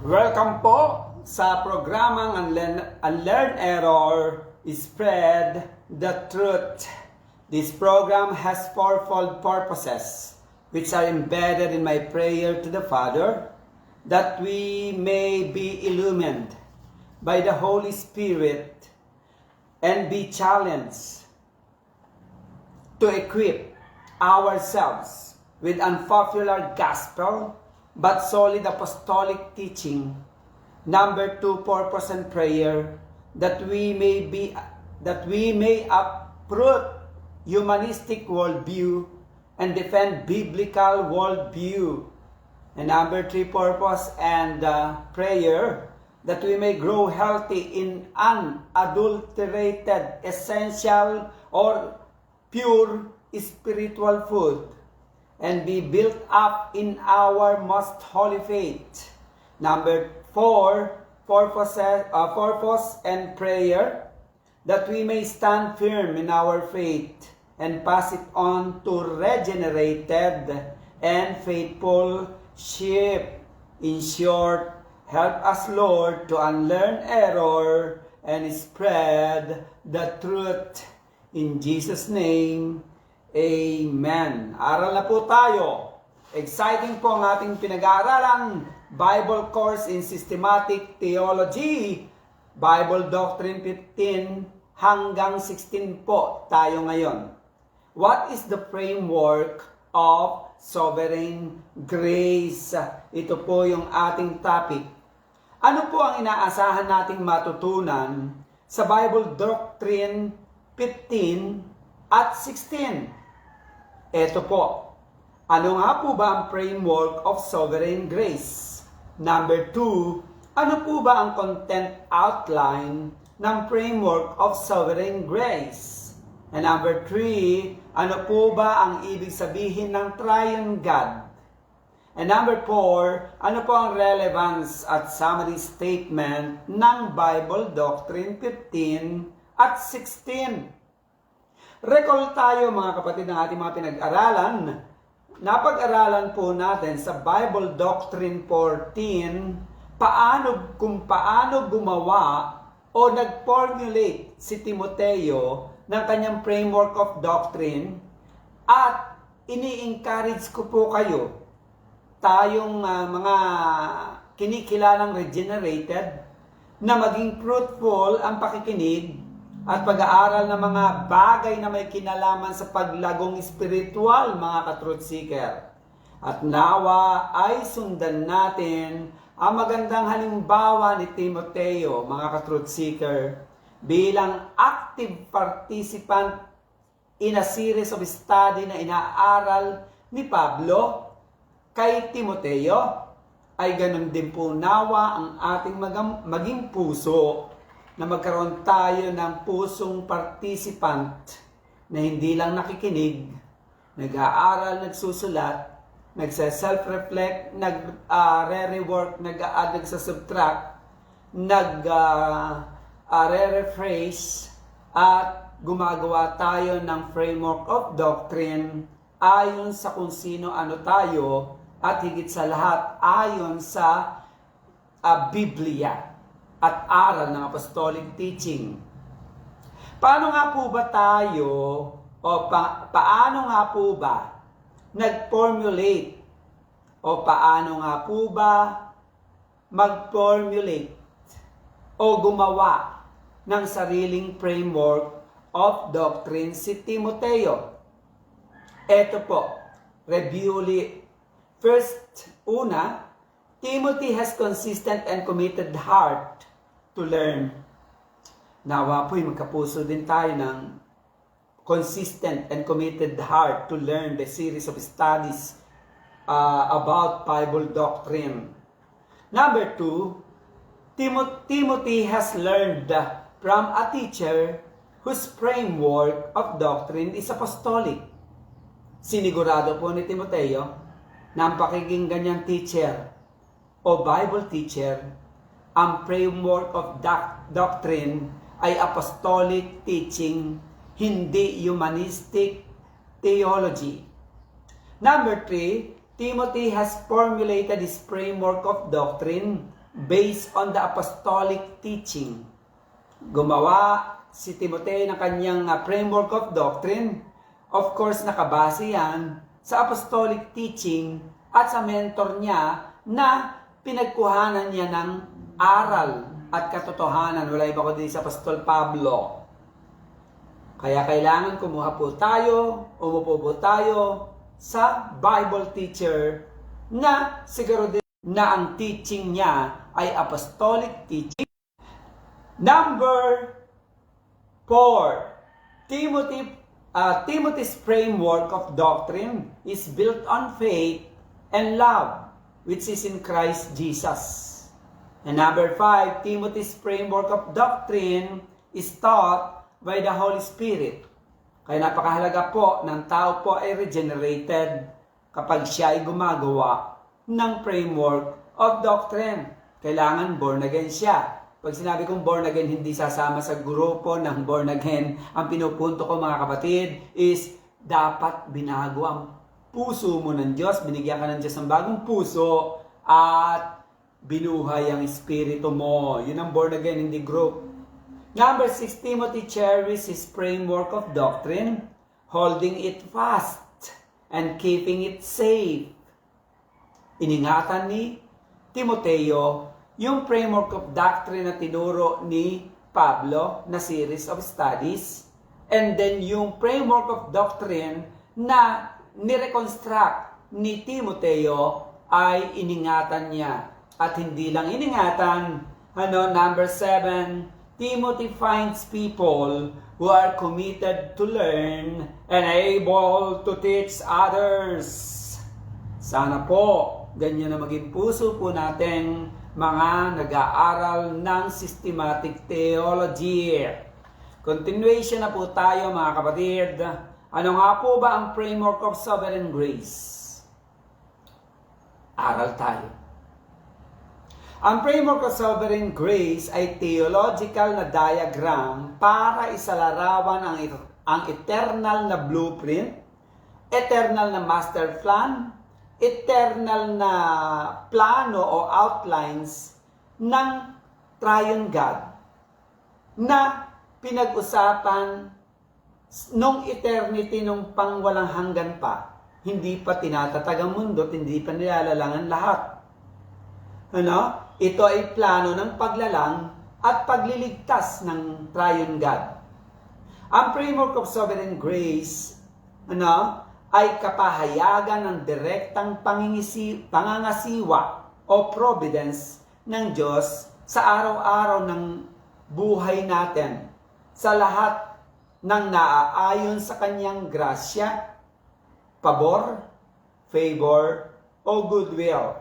Welcome po sa programang Unlearn Error, Spread the Truth. This program has fourfold purposes which are embedded in my prayer to the Father, that we may be illumined by the Holy Spirit and be challenged to equip ourselves with unpopular gospel but solid apostolic teaching. Number 2, purpose and prayer, that we may uproot humanistic worldview and defend biblical worldview. And number 3, purpose and prayer, that we may grow healthy in unadulterated, essential or pure spiritual food, and be built up in our most holy faith. Number 4, purpose and prayer, that we may stand firm in our faith and pass it on to regenerated and faithful sheep. In short, help us, Lord, to unlearn error and spread the truth. In Jesus' name, Amen. Aral na po tayo. Exciting po ang ating pinag-aaralang Bible Course in Systematic Theology, Bible Doctrine 15 hanggang 16 po tayo ngayon. What is the framework of sovereign grace? Ito po yung ating topic. Ano po ang inaasahan nating matutunan sa Bible Doctrine 15 at 16? Ito po. Ano nga po ba ang framework of sovereign grace? Number 2, ano po ba ang content outline ng framework of sovereign grace? And number 3, ano po ba ang ibig sabihin ng triune God? And number 4, ano po ang relevance at summary statement ng Bible Doctrine 15 at 16? Recall tayo mga kapatid ng ating mga pinag-aralan. Napag-aralan po natin sa Bible Doctrine 14 kung paano gumawa o nag-formulate si Timoteo ng kanyang framework of doctrine, at ini-encourage ko po kayo, tayong mga kinikilalang regenerated, na maging fruitful ang pakikinig at pag-aaral ng mga bagay na may kinalaman sa paglagong espiritual, mga ka-truth seeker. At nawa ay sundan natin ang magandang halimbawa ni Timoteo, mga ka-truth seeker, bilang active participant in a series of study na inaaral ni Pablo kay Timoteo. Ay ganun din po nawa ang ating maging puso, na magkaroon tayo ng pusong participant na hindi lang nakikinig, nag-aaral, nagsusulat, nagse-self-reflect, nag-re-rework, nag-add, nagsa-subtract, nag-re-rephrase, at gumagawa tayo ng framework of doctrine ayon sa kung sino ano tayo, at higit sa lahat ayon sa Biblia at aral ng apostolic teaching. Paano nga po ba tayo, paano nga po ba nag-formulate, o paano nga po ba mag-formulate o gumawa ng sariling framework of doctrine si Timoteo? Ito po, review ulit. First, una, Timothy has consistent and committed heart to learn. Nawa po'y magkapuso din tayo ng consistent and committed heart to learn the series of studies about Bible doctrine. Number 2, Timothy has learned from a teacher whose framework of doctrine is apostolic. Sinigurado po ni Timoteo na ang pakiging ganyang teacher o Bible teacher, ang framework of doctrine ay apostolic teaching, hindi humanistic theology. Number 3, Timothy has formulated his framework of doctrine based on the apostolic teaching. Gumawa si Timoteo ng kanyang framework of doctrine. Of course, nakabase yan sa apostolic teaching at sa mentor niya na pinagkuhanan niya ng aral at katotohanan. Wala iba kundi sa Apostol Pablo. Kaya kailangan umupo po tayo sa Bible teacher na siguro din na ang teaching niya ay apostolic teaching. Number 4, Timothy's framework of doctrine is built on faith and love, which is in Christ Jesus. And number 5, Timothy's framework of doctrine is taught by the Holy Spirit. Kaya napakahalaga po ng tao po ay regenerated kapag siya ay gumagawa ng framework of doctrine. Kailangan born again siya. Pag sinabi kong born again, hindi sasama sa grupo ng born again. Ang pinupunto ko mga kapatid is dapat binago ang puso mo ng Diyos. Binigyan ka ng Diyos ng bagong puso at binuhay ang espiritu mo. Yun ang born again, hindi group. Number 6, Timothy cherishes his framework of doctrine, holding it fast and keeping it safe. Iningatan ni Timoteo yung framework of doctrine na tinuro ni Pablo na series of studies, and then yung framework of doctrine na nireconstruct ni Timoteo ay iningatan niya. At hindi lang iningatan, number 7, Timothy finds people who are committed to learn and able to teach others. Sana po, ganyan na maging puso po natin mga nag-aaral ng systematic theology. Continuation na po tayo mga kapatid. Ano nga po ba ang framework of sovereign grace? Aral tayo. Ang framework of sovereign grace ay theological na diagram para isalarawan ang eternal na blueprint, eternal na master plan, eternal na plano o outlines ng Triune God na pinag-usapan nung eternity, nung pangwalang hanggan pa. Hindi pa tinatatag ang mundo, hindi pa nilalalangan lahat. Ito ay plano ng paglalang at pagliligtas ng Triune God. Ang framework of sovereign grace, ay kapahayagan ng direktang pangangasiwa o providence ng Diyos sa araw-araw ng buhay natin, sa lahat ng naaayon sa kanyang grasya, pabor, favor, o goodwill.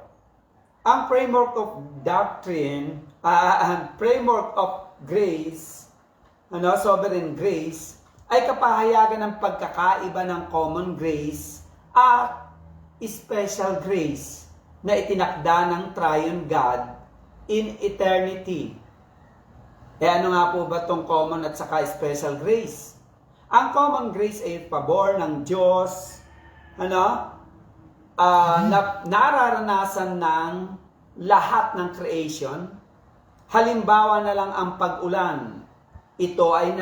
Ang framework of doctrine, framework of grace, sovereign grace, ay kapahayagan ng pagkakaiba ng common grace at special grace na itinakda ng Triune God in eternity. Ano nga po ba itong common at saka special grace? Ang common grace ay pabor ng Diyos, nararanasan ng lahat ng creation. Halimbawa na lang ang pag-ulan. Ito ay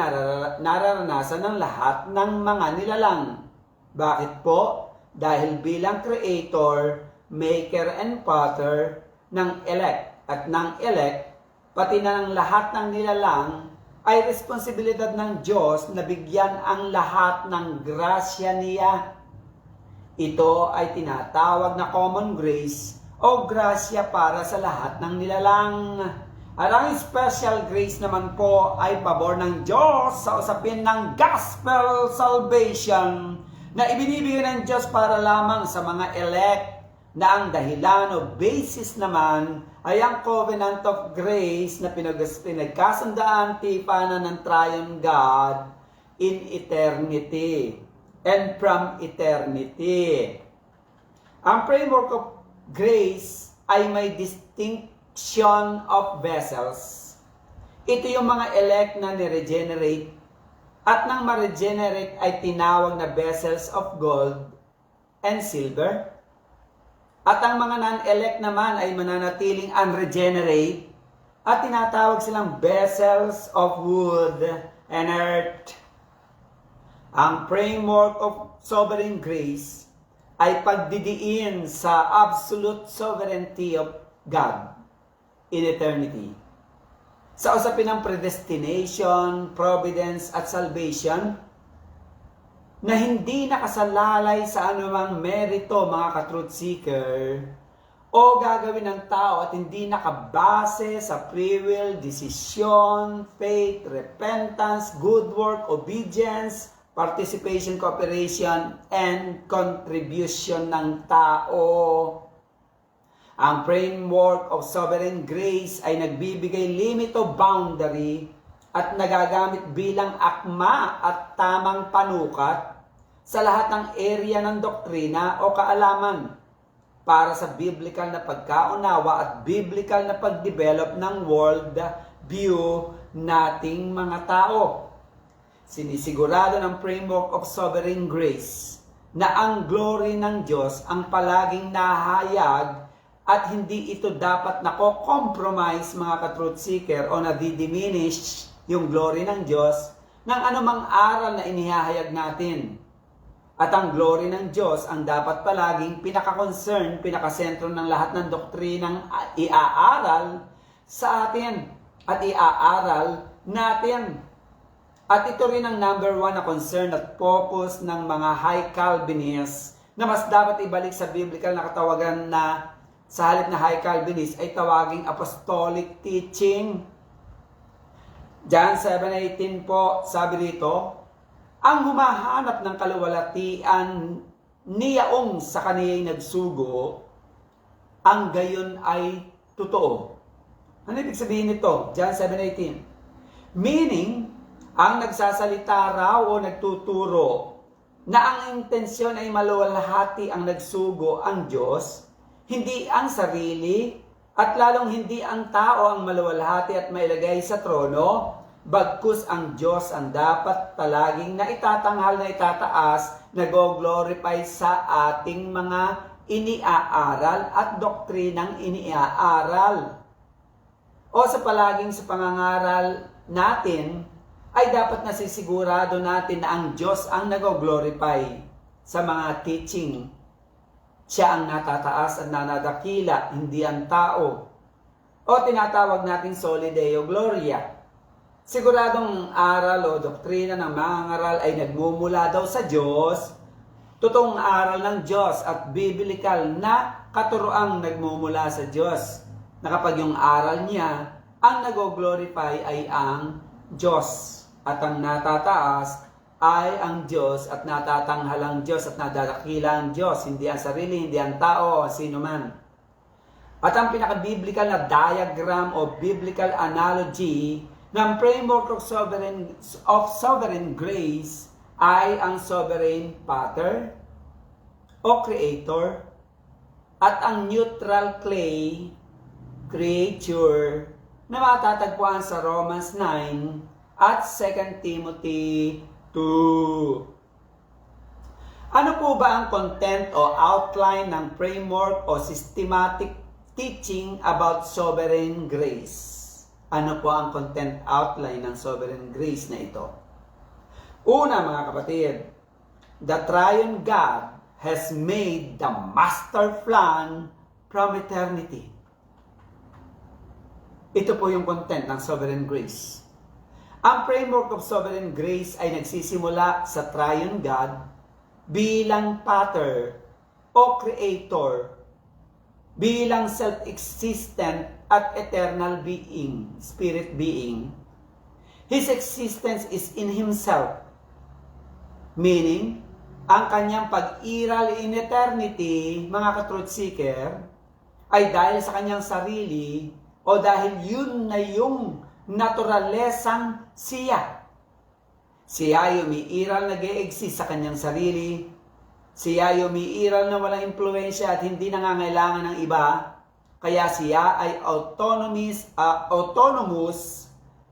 nararanasan ng lahat ng mga nilalang. Bakit po? Dahil bilang creator, maker, and potter ng elect at ng elect, pati na ng lahat ng nilalang, ay responsibilidad ng Diyos na bigyan ang lahat ng grasya niya. Ito ay tinatawag na common grace o grasya para sa lahat ng nilalang. At ang special grace naman po ay pabor ng Diyos sa usapin ng gospel salvation na ibinibigay ng Diyos para lamang sa mga elect na ang dahilan o basis naman ay ang covenant of grace na pinagkasandaan tipanan ng Triune God in eternity and from eternity. Ang framework of grace ay may distinct of vessels. Ito yung mga elect na ni-regenerate at nang ma-regenerate ay tinawag na vessels of gold and silver. At ang mga non-elect naman ay mananatiling unregenerate at tinatawag silang vessels of wood and earth. Ang framework of sovereign grace ay pagdidiin sa absolute sovereignty of God in eternity. Sa usapin ng predestination, providence at salvation, na hindi nakasalalay sa anumang merito mga ka-truth seeker o gagawin ng tao at hindi nakabase sa free will, desisyon, faith, repentance, good work, obedience, participation, cooperation, and contribution ng tao. Ang framework of sovereign grace ay nagbibigay limit o boundary at nagagamit bilang akma at tamang panukat sa lahat ng area ng doktrina o kaalaman para sa biblical na pagkaunawa at biblical na pagdevelop ng world view nating mga tao. Sinisigurado ng framework of sovereign grace na ang glory ng Diyos ang palaging nahayag at hindi ito dapat nako-compromise mga ka-truth seeker o nadidiminish yung glory ng Diyos ng anumang aral na inihahayag natin. At ang glory ng Diyos ang dapat palaging pinaka-concern, pinaka-sentro ng lahat ng doktrinang iaaral sa atin at iaaral natin. At ito rin ang number 1 na concern at focus ng mga high Calvinists na mas dapat ibalik sa biblical na katawagan na sa halip na high Calvinist ay tawaging apostolic teaching. John 7:18 po, sabi dito, ang humahanap ng kaluwalhatian niyaong sa kaniya'y nagsugo, ang gayon ay totoo. Ano ibig sabihin nito? John 7:18. Meaning, ang nagsasalita raw o nagtuturo na ang intensyon ay maluwalhati ang nagsugo ang Diyos, hindi ang sarili, at lalong hindi ang tao ang maluwalhati at mailagay sa trono, bagkus ang Diyos ang dapat palaging na itatanghal na itataas, nag-glorify sa ating mga iniaaral at doktrinang iniaaral. O sa palaging sa pangangaral natin, ay dapat nasisigurado natin na ang Diyos ang nag-glorify sa mga teaching. Siya ang natataas at nanadakila, hindi ang tao. O tinatawag nating Soli Deo Gloria. Siguradong aral o doktrina ng mga ngaral ay nagmumula daw sa Diyos, totoong aral ng Diyos at biblical na katuroang nagmumula sa Diyos. Na kapag yung aral niya, ang nag-glorify ay ang Diyos at ang natataas ay ang Diyos at natatanghal ang Diyos at nadadakila ang Diyos, hindi ang sarili, hindi ang tao, sino man. At ang pinaka-biblical na diagram o biblical analogy ng framework of sovereign grace ay ang sovereign Father o Creator at ang neutral clay creature na matatagpuan sa Romans 9 at 2 Timothy 2. Ano po ba ang content o outline ng framework o systematic teaching about sovereign grace? Ano po ang content outline ng sovereign grace na ito? Una mga kapatid, the triune God has made the master plan from eternity. Ito po yung content ng sovereign grace. Ang framework of sovereign grace ay nagsisimula sa triune God bilang Pater o Creator, bilang self-existent at eternal being, spirit being. His existence is in Himself, meaning, ang kanyang pag-iral in eternity, mga ka-truth seeker, ay dahil sa kanyang sarili o dahil yun na yung naturalesang siya. Siya ay umiiral nag-e-exist sa kanyang sarili. Siya ay umiiral na walang impluensya at hindi nangangailangan ng iba. Kaya siya ay autonomous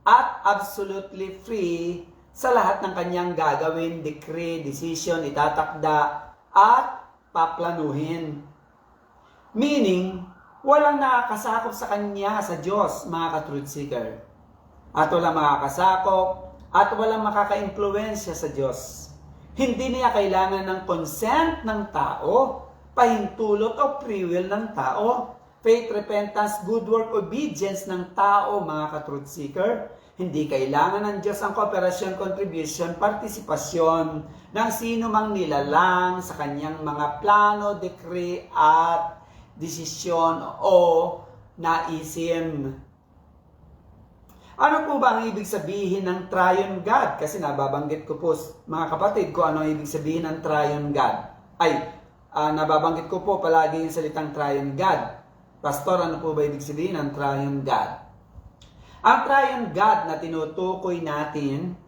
at absolutely free sa lahat ng kanyang gagawin, decree, decision, itatakda at paplanuhin. Meaning, walang nakakasakop sa kanya sa Diyos, mga ka-truth seeker. At walang makakasakop at walang makaka-impluwensya sa Diyos. Hindi niya kailangan ng consent ng tao, pahintulot o free will ng tao, faith, repentance, good work, obedience ng tao, mga ka-truth seeker. Hindi kailangan ng Diyos ang kooperasyon, contribution, partisipasyon ng sino mang nilalang sa kanyang mga plano, decree at desisyon o naisin. Ano po ba ang ibig sabihin ng Triune God? Kasi nababanggit ko po, mga kapatid, kung ano ang ibig sabihin ng Triune God. Nababanggit ko po palagi yung salitang Triune God. Pastor, ano po ba ibig sabihin ng Triune God? Ang Triune God na tinutukoy natin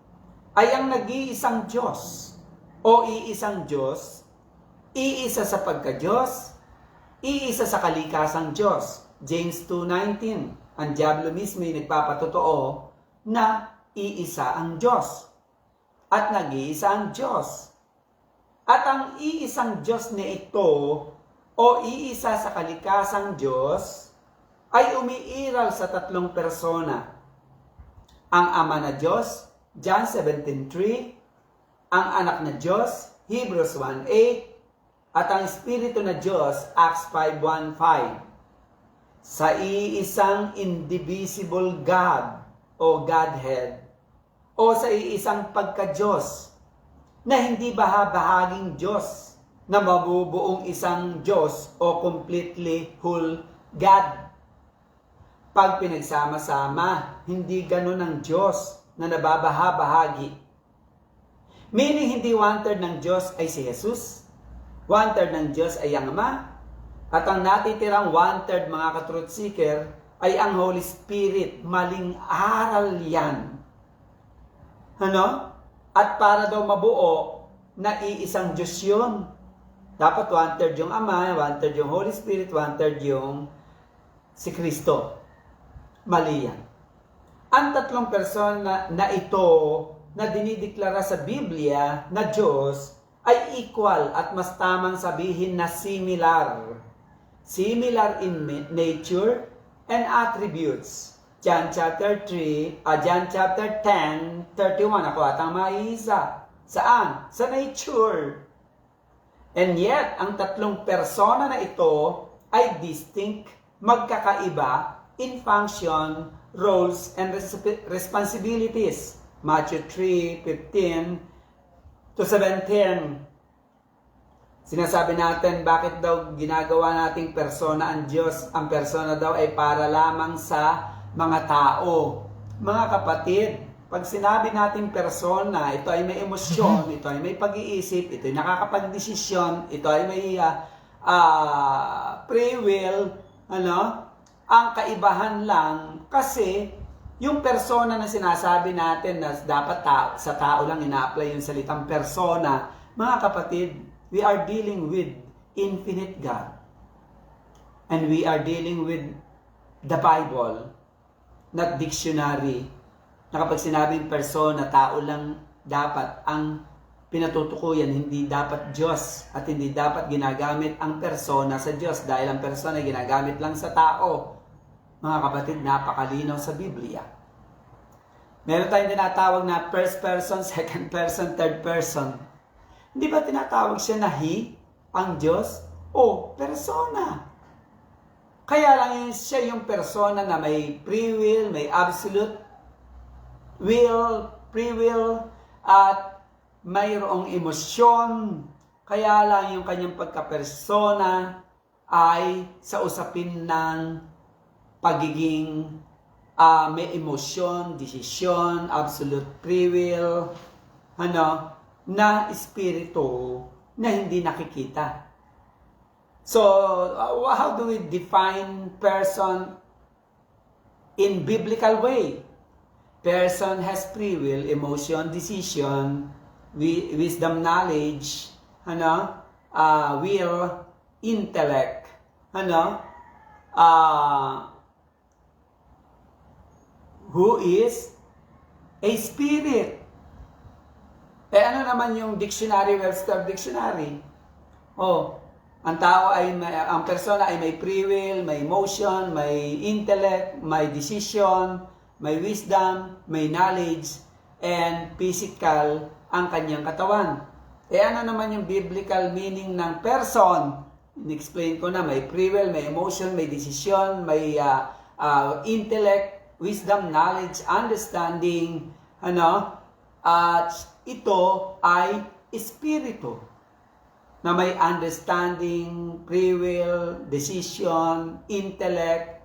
ay ang nag-iisang Diyos o iisang Diyos, iisa sa pagka-Diyos, iisa sa kalikasang Diyos. James 2:19. Ang diablo mismo ay nagpapatotoo na iisa ang Diyos at nag-iisa ang Diyos. At ang iisang Diyos na ito o iisa sa kalikasang Diyos ay umiiral sa tatlong persona. Ang Ama na Diyos, John 17:3, ang Anak na Diyos, Hebrews 1:8, at ang Espiritu na Diyos, Acts 5:1-5. Sa iisang indivisible God o Godhead o sa iisang pagka-Diyos na hindi bahaging Diyos na mabubuong isang Diyos o completely whole God. Pag pinagsama-sama, hindi ganun ang Diyos na nababaha-bahagi. Meaning, hindi one-third ng Diyos ay si Jesus, one-third ng Diyos ay ang Ama, at ang natitirang one-third, mga ka-truth seeker, ay ang Holy Spirit. Maling aral yan. Ano? At para daw mabuo, na iisang Diyos yun. Dapat one-third yung Ama, one-third yung Holy Spirit, one-third yung si Kristo. Mali yan. Ang tatlong persona na ito na dinideklara sa Biblia na Diyos ay equal at mas tamang sabihin na similar. Similar in nature and attributes. John chapter 10, 31. Ako atang maisa. Saan? Sa nature. And yet, ang tatlong persona na ito ay distinct, magkakaiba in function, roles, and responsibilities. Matthew 3:15-17. Sinasabi natin, bakit daw ginagawa nating persona ang Diyos? Ang persona daw ay para lamang sa mga tao. Mga kapatid, pag sinabi nating persona, ito ay may emosyon, ito ay may pag-iisip, ito ay nakakapagdesisyon, ito ay may free will, ang kaibahan lang kasi yung persona na sinasabi natin na dapat sa tao lang ina-apply yung salitang persona, mga kapatid, we are dealing with infinite God. And we are dealing with the Bible, not dictionary. Na kapag sinabing persona, tao lang dapat ang pinatutukuyan, hindi dapat Diyos. At hindi dapat ginagamit ang persona sa Diyos dahil ang persona ay ginagamit lang sa tao. Mga kapatid, napakalinaw sa Biblia. Meron tayong tinatawag na first person, second person, third person. Hindi ba tinatawag siya na He, ang Diyos, o persona? Kaya lang siya yung persona na may free will, may absolute will, free will, at mayroong emosyon. Kaya lang yung kanyang pagkapersona ay sa usapin ng pagiging may emosyon, desisyon, absolute free will, na espiritu na hindi nakikita. So, how do we define person in biblical way? Person has free will, emotion, decision, wisdom, knowledge, will, intellect, who is a spirit. Ano naman yung dictionary, Webster Dictionary? Ang persona ay may free will, may emotion, may intellect, may decision, may wisdom, may knowledge, and physical ang kanyang katawan. Ano naman yung biblical meaning ng person? In-explain ko na, may free will, may emotion, may decision, may intellect, wisdom, knowledge, understanding, at ito ay espiritu na may understanding, free will, decision, intellect,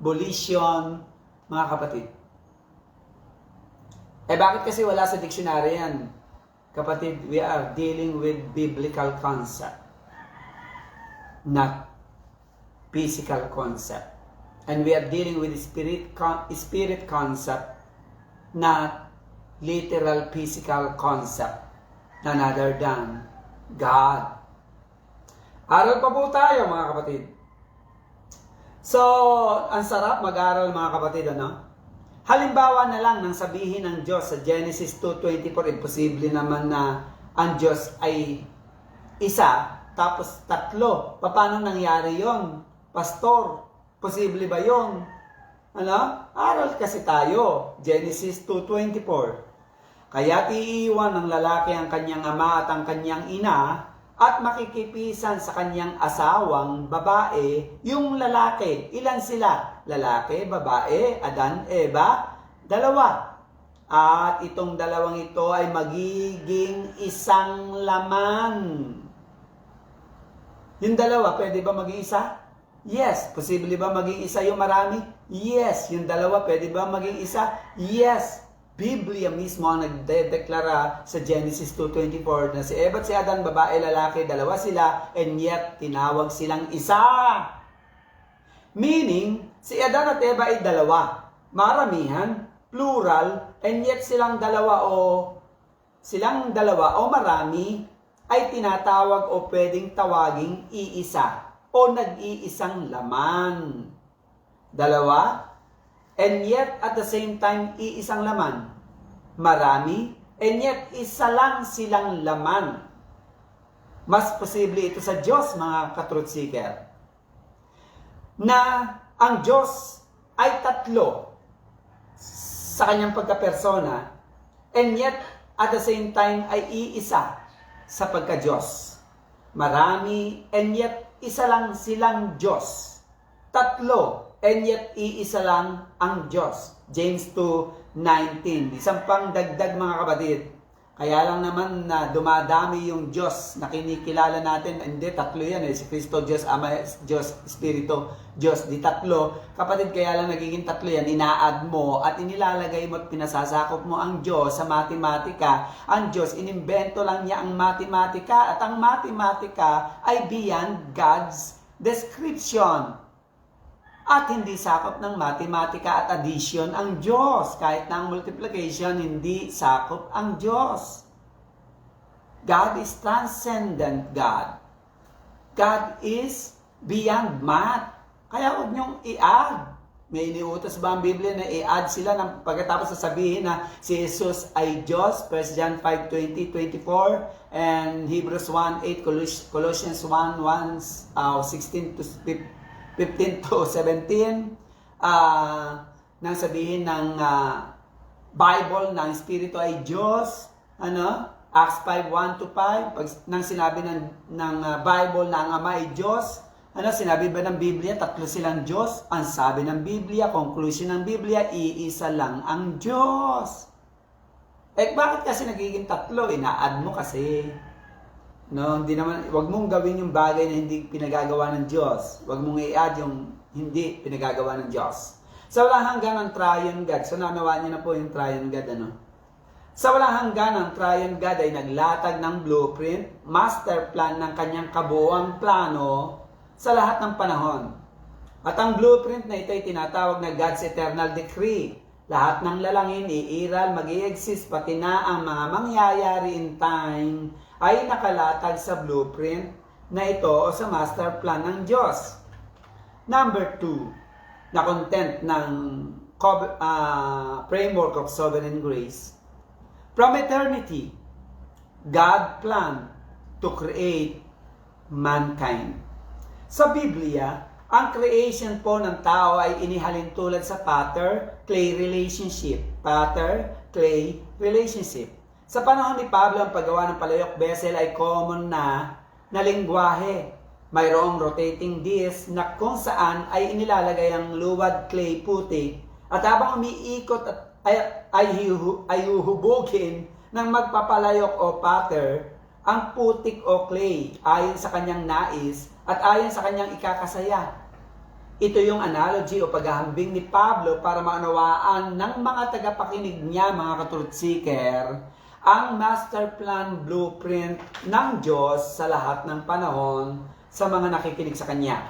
volition, mga kapatid. Bakit kasi wala sa dictionary yan? Kapatid, we are dealing with biblical concept, not physical concept. And we are dealing with spirit concept, not literal physical concept, none other than God. Aral pa po tayo, mga kapatid. So, ang sarap mag-aral, mga kapatid, Halimbawa na lang nang sabihin ng Diyos sa Genesis 2:24, imposible naman na ang Diyos ay isa, tapos tatlo. Paano nangyari yon, Pastor? Posible ba yon? Aral kasi tayo. Genesis 2:24. Kaya't iiwan ng lalaki ang kanyang ama at ang kanyang ina at makikipisan sa kanyang asawang babae. Yung lalaki, ilan sila? Lalaki, babae, Adan, Eva, dalawa. At itong dalawang ito ay magiging isang laman. Yung dalawa, pwede ba maging isa? Yes. Posible ba maging isa yung marami? Yes. Yung dalawa, pwede ba maging isa? Yes. Biblia mismo ang nagdedeklara sa Genesis 2:24 na si Eva at si Adan, babae, lalaki, dalawa sila, and yet tinawag silang isa. Meaning, si Adan at Eva ay dalawa. Maramihan, plural, and yet silang dalawa o marami ay tinatawag o pwedeng tawaging iisa o nag-iisang laman. Dalawa, and yet at the same time, iisang laman. Marami, and yet isa lang silang laman. Mas posible ito sa Diyos, mga ka-truth seeker, na ang Diyos ay tatlo sa kanyang pagkapersona, and yet at the same time ay iisa sa pagka-Diyos. Marami, and yet isa lang silang Diyos. Tatlo, and yet iisa lang ang Diyos. James 2:19. Isang pang dagdag, mga kapatid. Kaya lang naman na dumadami yung Diyos na kinikilala natin. Hindi, tatlo yan Si Kristo, Diyos, Ama, Diyos, Espiritu, Diyos. Di tatlo. Kapatid, kaya lang nagiging tatlo yan. Ina-add mo at inilalagay mo at pinasasakop mo ang Diyos sa matematika. Ang Diyos, inimbento lang niya ang matematika. At ang matematika ay beyond God's description. At hindi sakop ng matematika at addition ang Diyos. Kahit na ang multiplication, hindi sakop ang Diyos. God is transcendent God. God is beyond math. Kaya huwag niyong i-add. May iniutos ba ang Biblia na i-add sila ng pagkatapos sasabihin na si Jesus ay Diyos? 1 John 5:20-24 and Hebrews 1:8, Colossians 1:16-17 nang sabihin ng Bible na ang Espiritu ay Diyos, Acts 5:1-5, pag nang sinabi ng Bible na ang Ama ay Diyos, sinabi ba ng Biblia tatlo silang Diyos? Ang sabi ng Biblia, conclusion ng Biblia, iisa lang ang Diyos. Bakit kasi nagiging tatlo? Ina-add mo kasi. Hindi naman, wag mong gawin yung bagay na hindi pinagagawa ng Diyos. Wag mong i-add yung hindi pinagagawa ng Diyos. Sa walang hanggan ang Triune God. So nanawa niyo na po yung Triune God, Sa walang hanggan ang Triune God ay naglatag ng blueprint, master plan ng kanyang kabuuang plano sa lahat ng panahon. At ang blueprint na ito ay tinatawag na God's eternal decree. Lahat ng lalangin, iiral, mag-i-exist, pati na ang mga mangyayari in time ay nakalatag sa blueprint na ito o sa master plan ng Diyos. Number 2, na content ng framework of sovereign grace. From eternity, God planned to create mankind. Sa Biblia, ang creation po ng tao ay inihalin tulad sa potter-clay relationship. Potter-clay relationship. Sa panahon ni Pablo, ang paggawa ng palayok vessel ay common na lengguwahe. Mayroong rotating disc na kung saan ay inilalagay ang luwad clay putik at habang umiikot ay huhubugin ng magpapalayok o potter ang putik o clay ayon sa kanyang nais at ayon sa kanyang ikakasaya. Ito yung analogy o paghahambing ni Pablo para maunawaan ng mga tagapakinig niya, mga ka-truth seeker, ang master plan blueprint ng Diyos sa lahat ng panahon sa mga nakikinig sa Kanya.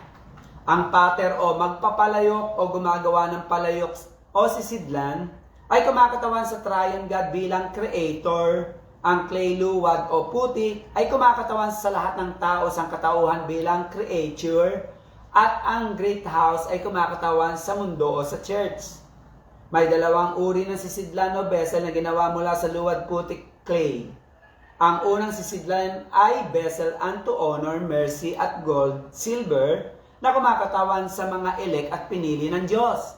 Ang pater o magpapalayok o gumagawa ng palayok o sisidlan ay kumakatawan sa Triune God bilang Creator. Ang clay luwad o putik ay kumakatawan sa lahat ng tao sa katauhan bilang Creature. At ang Great House ay kumakatawan sa mundo o sa church. May dalawang uri ng sisidlan o vessel na ginawa mula sa luwad putik clay. Ang unang sisidlan ay vessel unto honor, mercy at gold, silver na kumakatawan sa mga elect at pinili ng Diyos.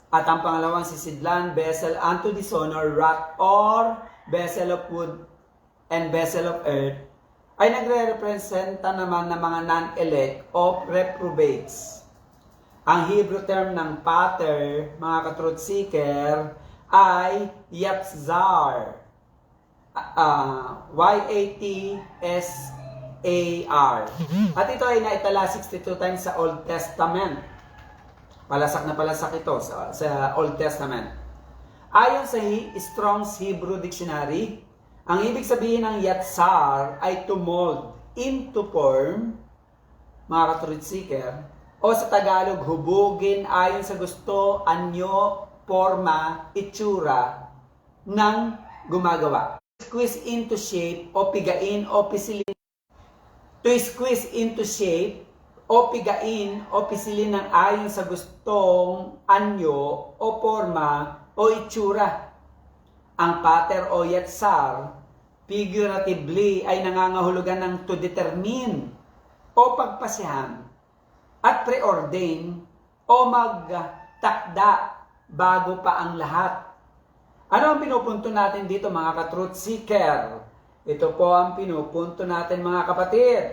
At ang pangalawang sisidlan, vessel unto dishonor, wrath or vessel of wood and vessel of earth ay nagre-representa naman ng mga non-elect o reprobates. Ang Hebrew term ng pater, mga ka-truth seeker, ay yatzar. Y-A-T-S-A-R. At ito ay naitala 62 times sa Old Testament. Palasak na palasak ito sa Old Testament. Ayon sa Strong's Hebrew Dictionary, ang ibig sabihin ng yatsar ay to mold into form, mga ka-truth seeker, o sa Tagalog, hubugin ayon sa gusto, anyo, forma, itsura ng gumagawa. Squeeze into shape o pigain o pisilin. To squeeze into shape o pigain o pisilin ng ayon sa gustong anyo o forma o itsura. Ang pater o yatsar, figuratively, ay nangangahulugan ng to determine o pagpasyahan at preordain o magtakda bago pa ang lahat. Ano ang pinupunto natin dito, mga ka-truth seeker? Ito po ang pinupunto natin, mga kapatid,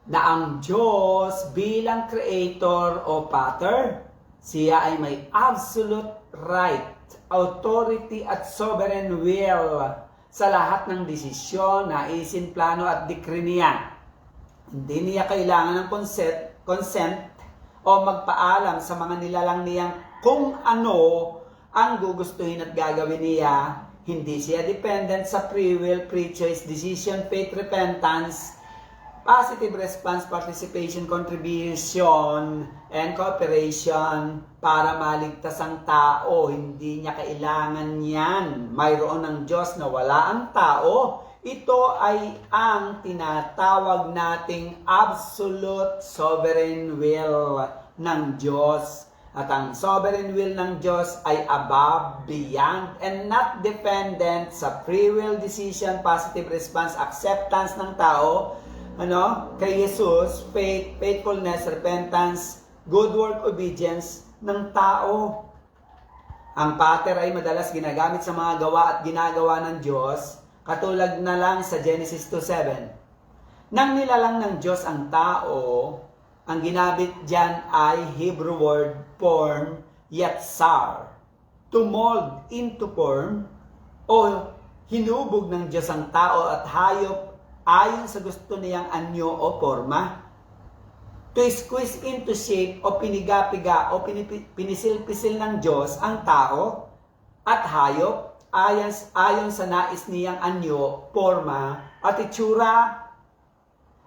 na ang Diyos bilang creator o pater, siya ay may absolute right, authority at sovereign will sa lahat ng desisyon, naisin, plano at decree niya. Hindi niya kailangan ng consent o magpaalam sa mga nilalang niyang kung ano ang gugustuhin at gagawin niya. Hindi siya dependent sa free will, pre-choice, decision, faith, repentance, positive response, participation, contribution, and cooperation para maligtas ang tao. Hindi niya kailangan yan. Mayroon ng Diyos na wala ang tao. Ito ay ang tinatawag nating absolute sovereign will ng Diyos. At ang sovereign will ng Diyos ay above, beyond, and not dependent sa free will, decision, positive response, acceptance ng tao, kay Jesus, faith, faithfulness, repentance, good work, obedience ng tao. Ang pater ay madalas ginagamit sa mga gawa at ginagawa ng Diyos, katulad na lang sa Genesis 2:7. Nang nilalang ng Diyos ang tao, ang ginamit dyan ay Hebrew word form, yatsar, to mold into form, o hinubog ng Diyos ang tao at hayop ayon sa gusto niyang anyo o forma. To squeeze into shape o piniga-piga o pinisil-pisil ng Diyos ang tao at hayop ayon sa nais niyang anyo, forma at itsura.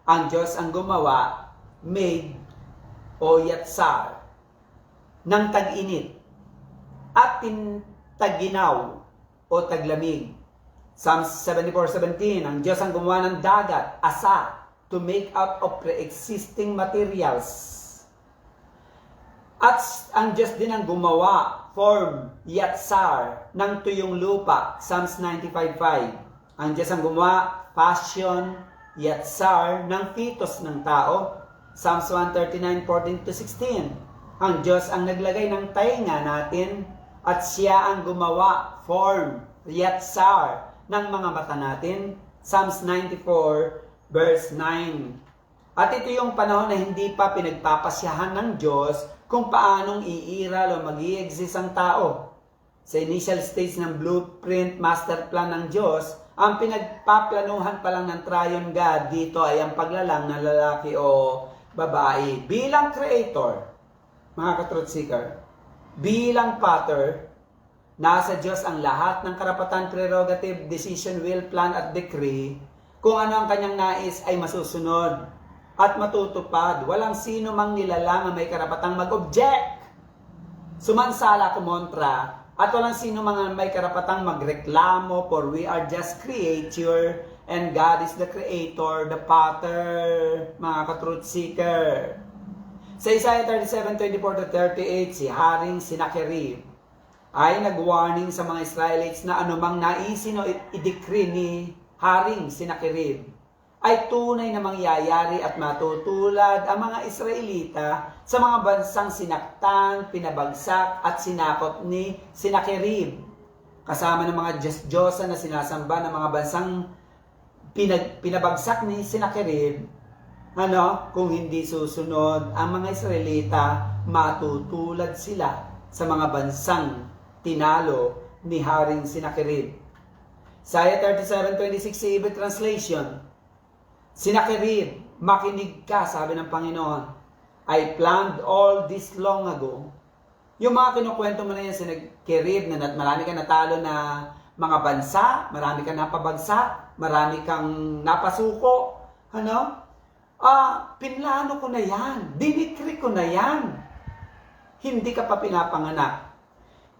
Ang Diyos ang gumawa, made o yatsar, ng tag-init at tag-ginaw o taglamig. Psalms 74:17, ang Diyos ang gumawa ng dagat, asa, to make up of pre-existing materials. At ang Diyos din ang gumawa, form, yatsar, ng tuyong lupa, Psalms 95:5. Ang Diyos ang gumawa, fashion, yatsar ng fetus ng tao. Psalms 139:14-16. Ang Diyos ang naglagay ng tainga natin at siya ang gumawa, form, yatsar ng mga mata natin. Psalms 94:9. At ito yung panahon na hindi pa pinagpapasyahan ng Diyos kung paanong iiral o mag-i-exist ang tao. Sa initial stage ng blueprint master plan ng Diyos, ang pinagpaplanuhan pa lang ng Triune God dito ay ang paglalang ng lalaki o babae bilang creator, mga ka-truth seeker. Bilang pattern, nasa Diyos ang lahat ng karapatan, prerogative, decision, will, plan at decree. Kung ano ang kanyang nais ay masusunod at matutupad. Walang sino mang nilalang ang may karapatang mag-object, sumansala, kumontra, at walang sino mang may karapatang magreklamo, for we are just creature and God is the creator, the potter, mga ka-truth seeker. Sa Isaiah 37:24-38, si Haring Sinakerib ay nag-warning sa mga Israelites na anumang naisin o i-decree ni Haring Sinakerib ay tunay na mangyayari at matutulad ang mga Israelita sa mga bansang sinaktan, pinabagsak at sinakop ni Sinakerib. Kasama ng mga Diyos-Diyosa na sinasamba ng mga bansang pinabagsak ni Sinakerib, kung hindi susunod ang mga Israelita, matutulad sila sa mga bansang tinalo ni Haring Sinakerib. Isaiah 37:26 Ibig Translation. Sinakerib, makinig ka, sabi ng Panginoon. I planned all this long ago. Yung mga kinukwento mo na yan, Sinakerib, na marami kang natalo na mga bansa, marami kang napabagsak, marami kang napasuko, pinlano ko na yan, dinikri ko na yan. Hindi ka pa pinapanganak.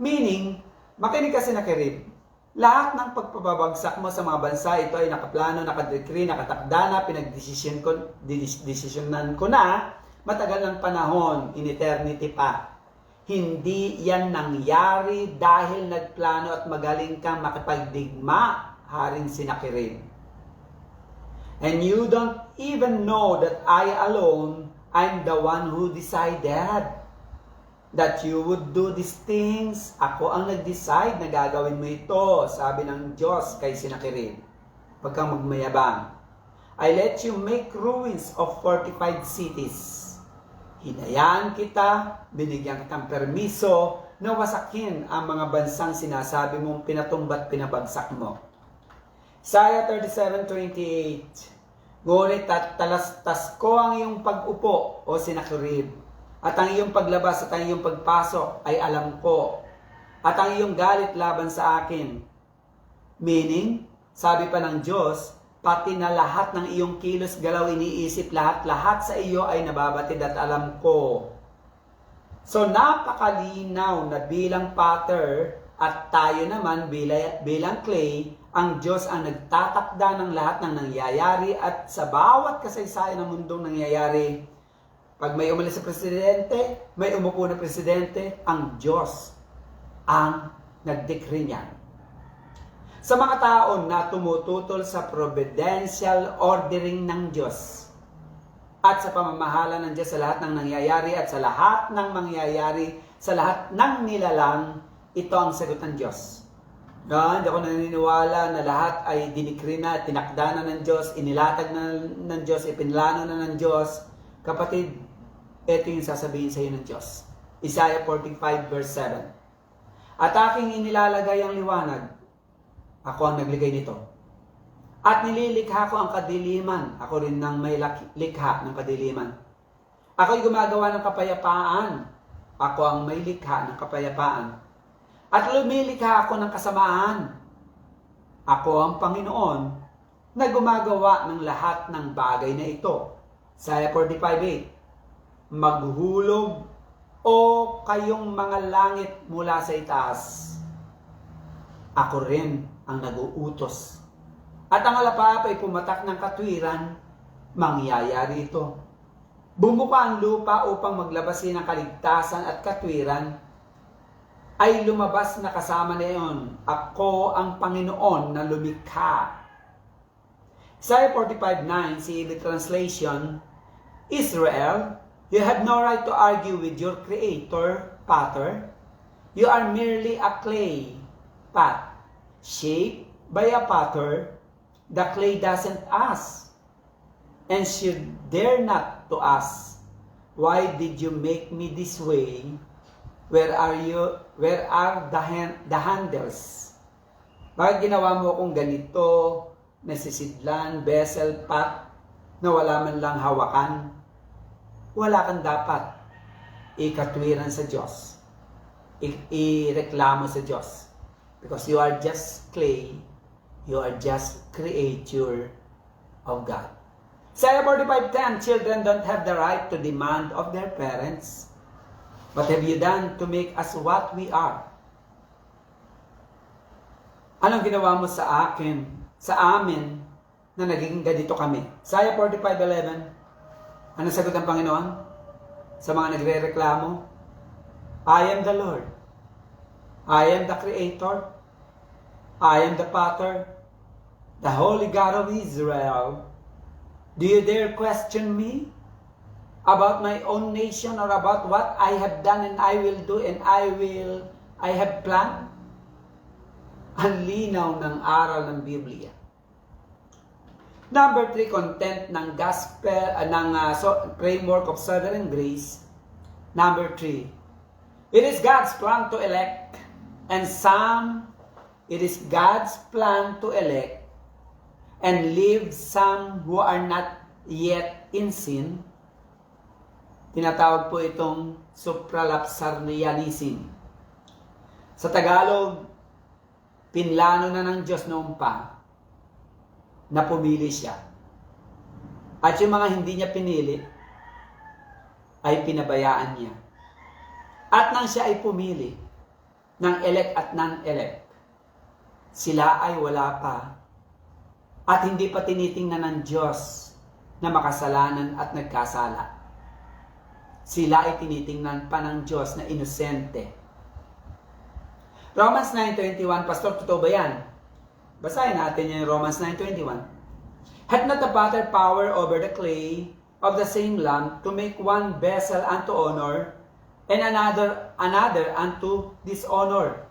Meaning, makinig ka, Sinakerib. Lahat ng pagpapabagsak mo sa mga bansa, ito ay nakaplano, nakadekri, nakatakda na, pinagdesisyonan ko na, matagal ng panahon, in eternity pa. Hindi yan nangyari dahil nagplano at magaling kang makipagdigma, Haring Sinakerib. And you don't even know that I alone, I'm the one who decided that you would do these things. Ako ang nag-decide na gagawin mo ito, sabi ng Diyos kay Sinakerib. Huwag kang magmayabang. I let you make ruins of fortified cities. Hinayaan kita, binigyan kitang permiso na wasakin ang mga bansang sinasabi mong pinatumba't pinabagsak mo. Isaiah 37:28. Ngunit talastas ko ang iyong pag-upo, o Sinakerib, at ang iyong paglabas at ang iyong pagpasok ay alam ko, at ang iyong galit laban sa akin. Meaning, sabi pa ng Diyos, pati na lahat ng iyong kilos, galaw, iniisip, lahat sa iyo ay nababatid at alam ko. So napakalinaw na bilang potter at tayo naman bilang clay, ang Diyos ang nagtatakda ng lahat ng nangyayari at sa bawat kasaysayan ng mundong nangyayari. Pag may umalis sa presidente, may umupo na presidente, ang Diyos ang nag-decree niyan. Sa mga taon na tumututol sa providential ordering ng Diyos at sa pamamahala ng Diyos sa lahat ng nangyayari at sa lahat ng mangyayari, sa lahat ng nilalang, ito ang sagot ng Diyos. Hindi ako naniniwala na lahat ay dinikri na, tinakda na ng Diyos, inilatag na ng Diyos, ipinlano na ng Diyos. Kapatid, ito yung sasabihin sa iyo ng Diyos. Isaiah 45:7. At aking inilalagay ang liwanag, ako ang nagligay nito. At nililikha ko ang kadiliman, ako rin nang may likha ng kadiliman. Ako'y gumagawa ng kapayapaan, ako ang may likha ng kapayapaan. At lumilikha ako ng kasamaan, ako ang Panginoon na gumagawa ng lahat ng bagay na ito. Isaiah 45:8. Maghulog o kayong mga langit mula sa itaas. Ako rin ang nag-uutos. At ang alapap ay pumatak ng katwiran, mangyayari ito. Bumuka ang lupa upang maglabasin ng kaligtasan at katwiran, ay lumabas na kasama na iyon. Ako ang Panginoon na lumikha. Isaiah 45:9, CEV translation, Israel, you have no right to argue with your creator, potter. You are merely a clay pot, shaped by a potter. The clay doesn't ask, and should dare not to ask, why did you make me this way? Where are the handles? Bakit ginawa mo akong ganito, nasisidlan, vessel, pot, na wala man lang hawakan? Wala kang dapat ikatwiran sa Diyos, ireklamo sa Diyos. Because you are just clay, you are just creature of God. Isaiah 45:10, children don't have the right to demand of their parents. What have you done to make us what we are? Anong ginawa mo sa akin, sa amin, na naging ganito kami? Isaiah 45:11, ano sagot ng Panginoon sa mga nagre-reklamo? I am the Lord. I am the Creator. I am the Potter, the Holy God of Israel. Do you dare question me about my own nation or about what I have done and I will do and I have planned? Ang linaw ng aral ng Biblia. Number 3, content ng gospel, framework of sovereign grace. Number 3, it is God's plan to elect, and it is God's plan to elect and leave some who are not yet in sin. Tinatawag po itong supralapsarianism. Sa Tagalog, pinlano na ng Diyos noon pa na pumili siya. At yung mga hindi niya pinili, ay pinabayaan niya. At nang siya ay pumili ng elect at non-elect, sila ay wala pa at hindi pa tinitingnan ng Diyos na makasalanan at nagkasala. Sila ay tinitingnan pa ng Diyos na inosente. Romans 9:21, Pastor, totoo ba yan? Basahin natin yung Romans 9:21. Hath not the potter power over the clay of the same lump to make one vessel unto honor and another unto dishonor?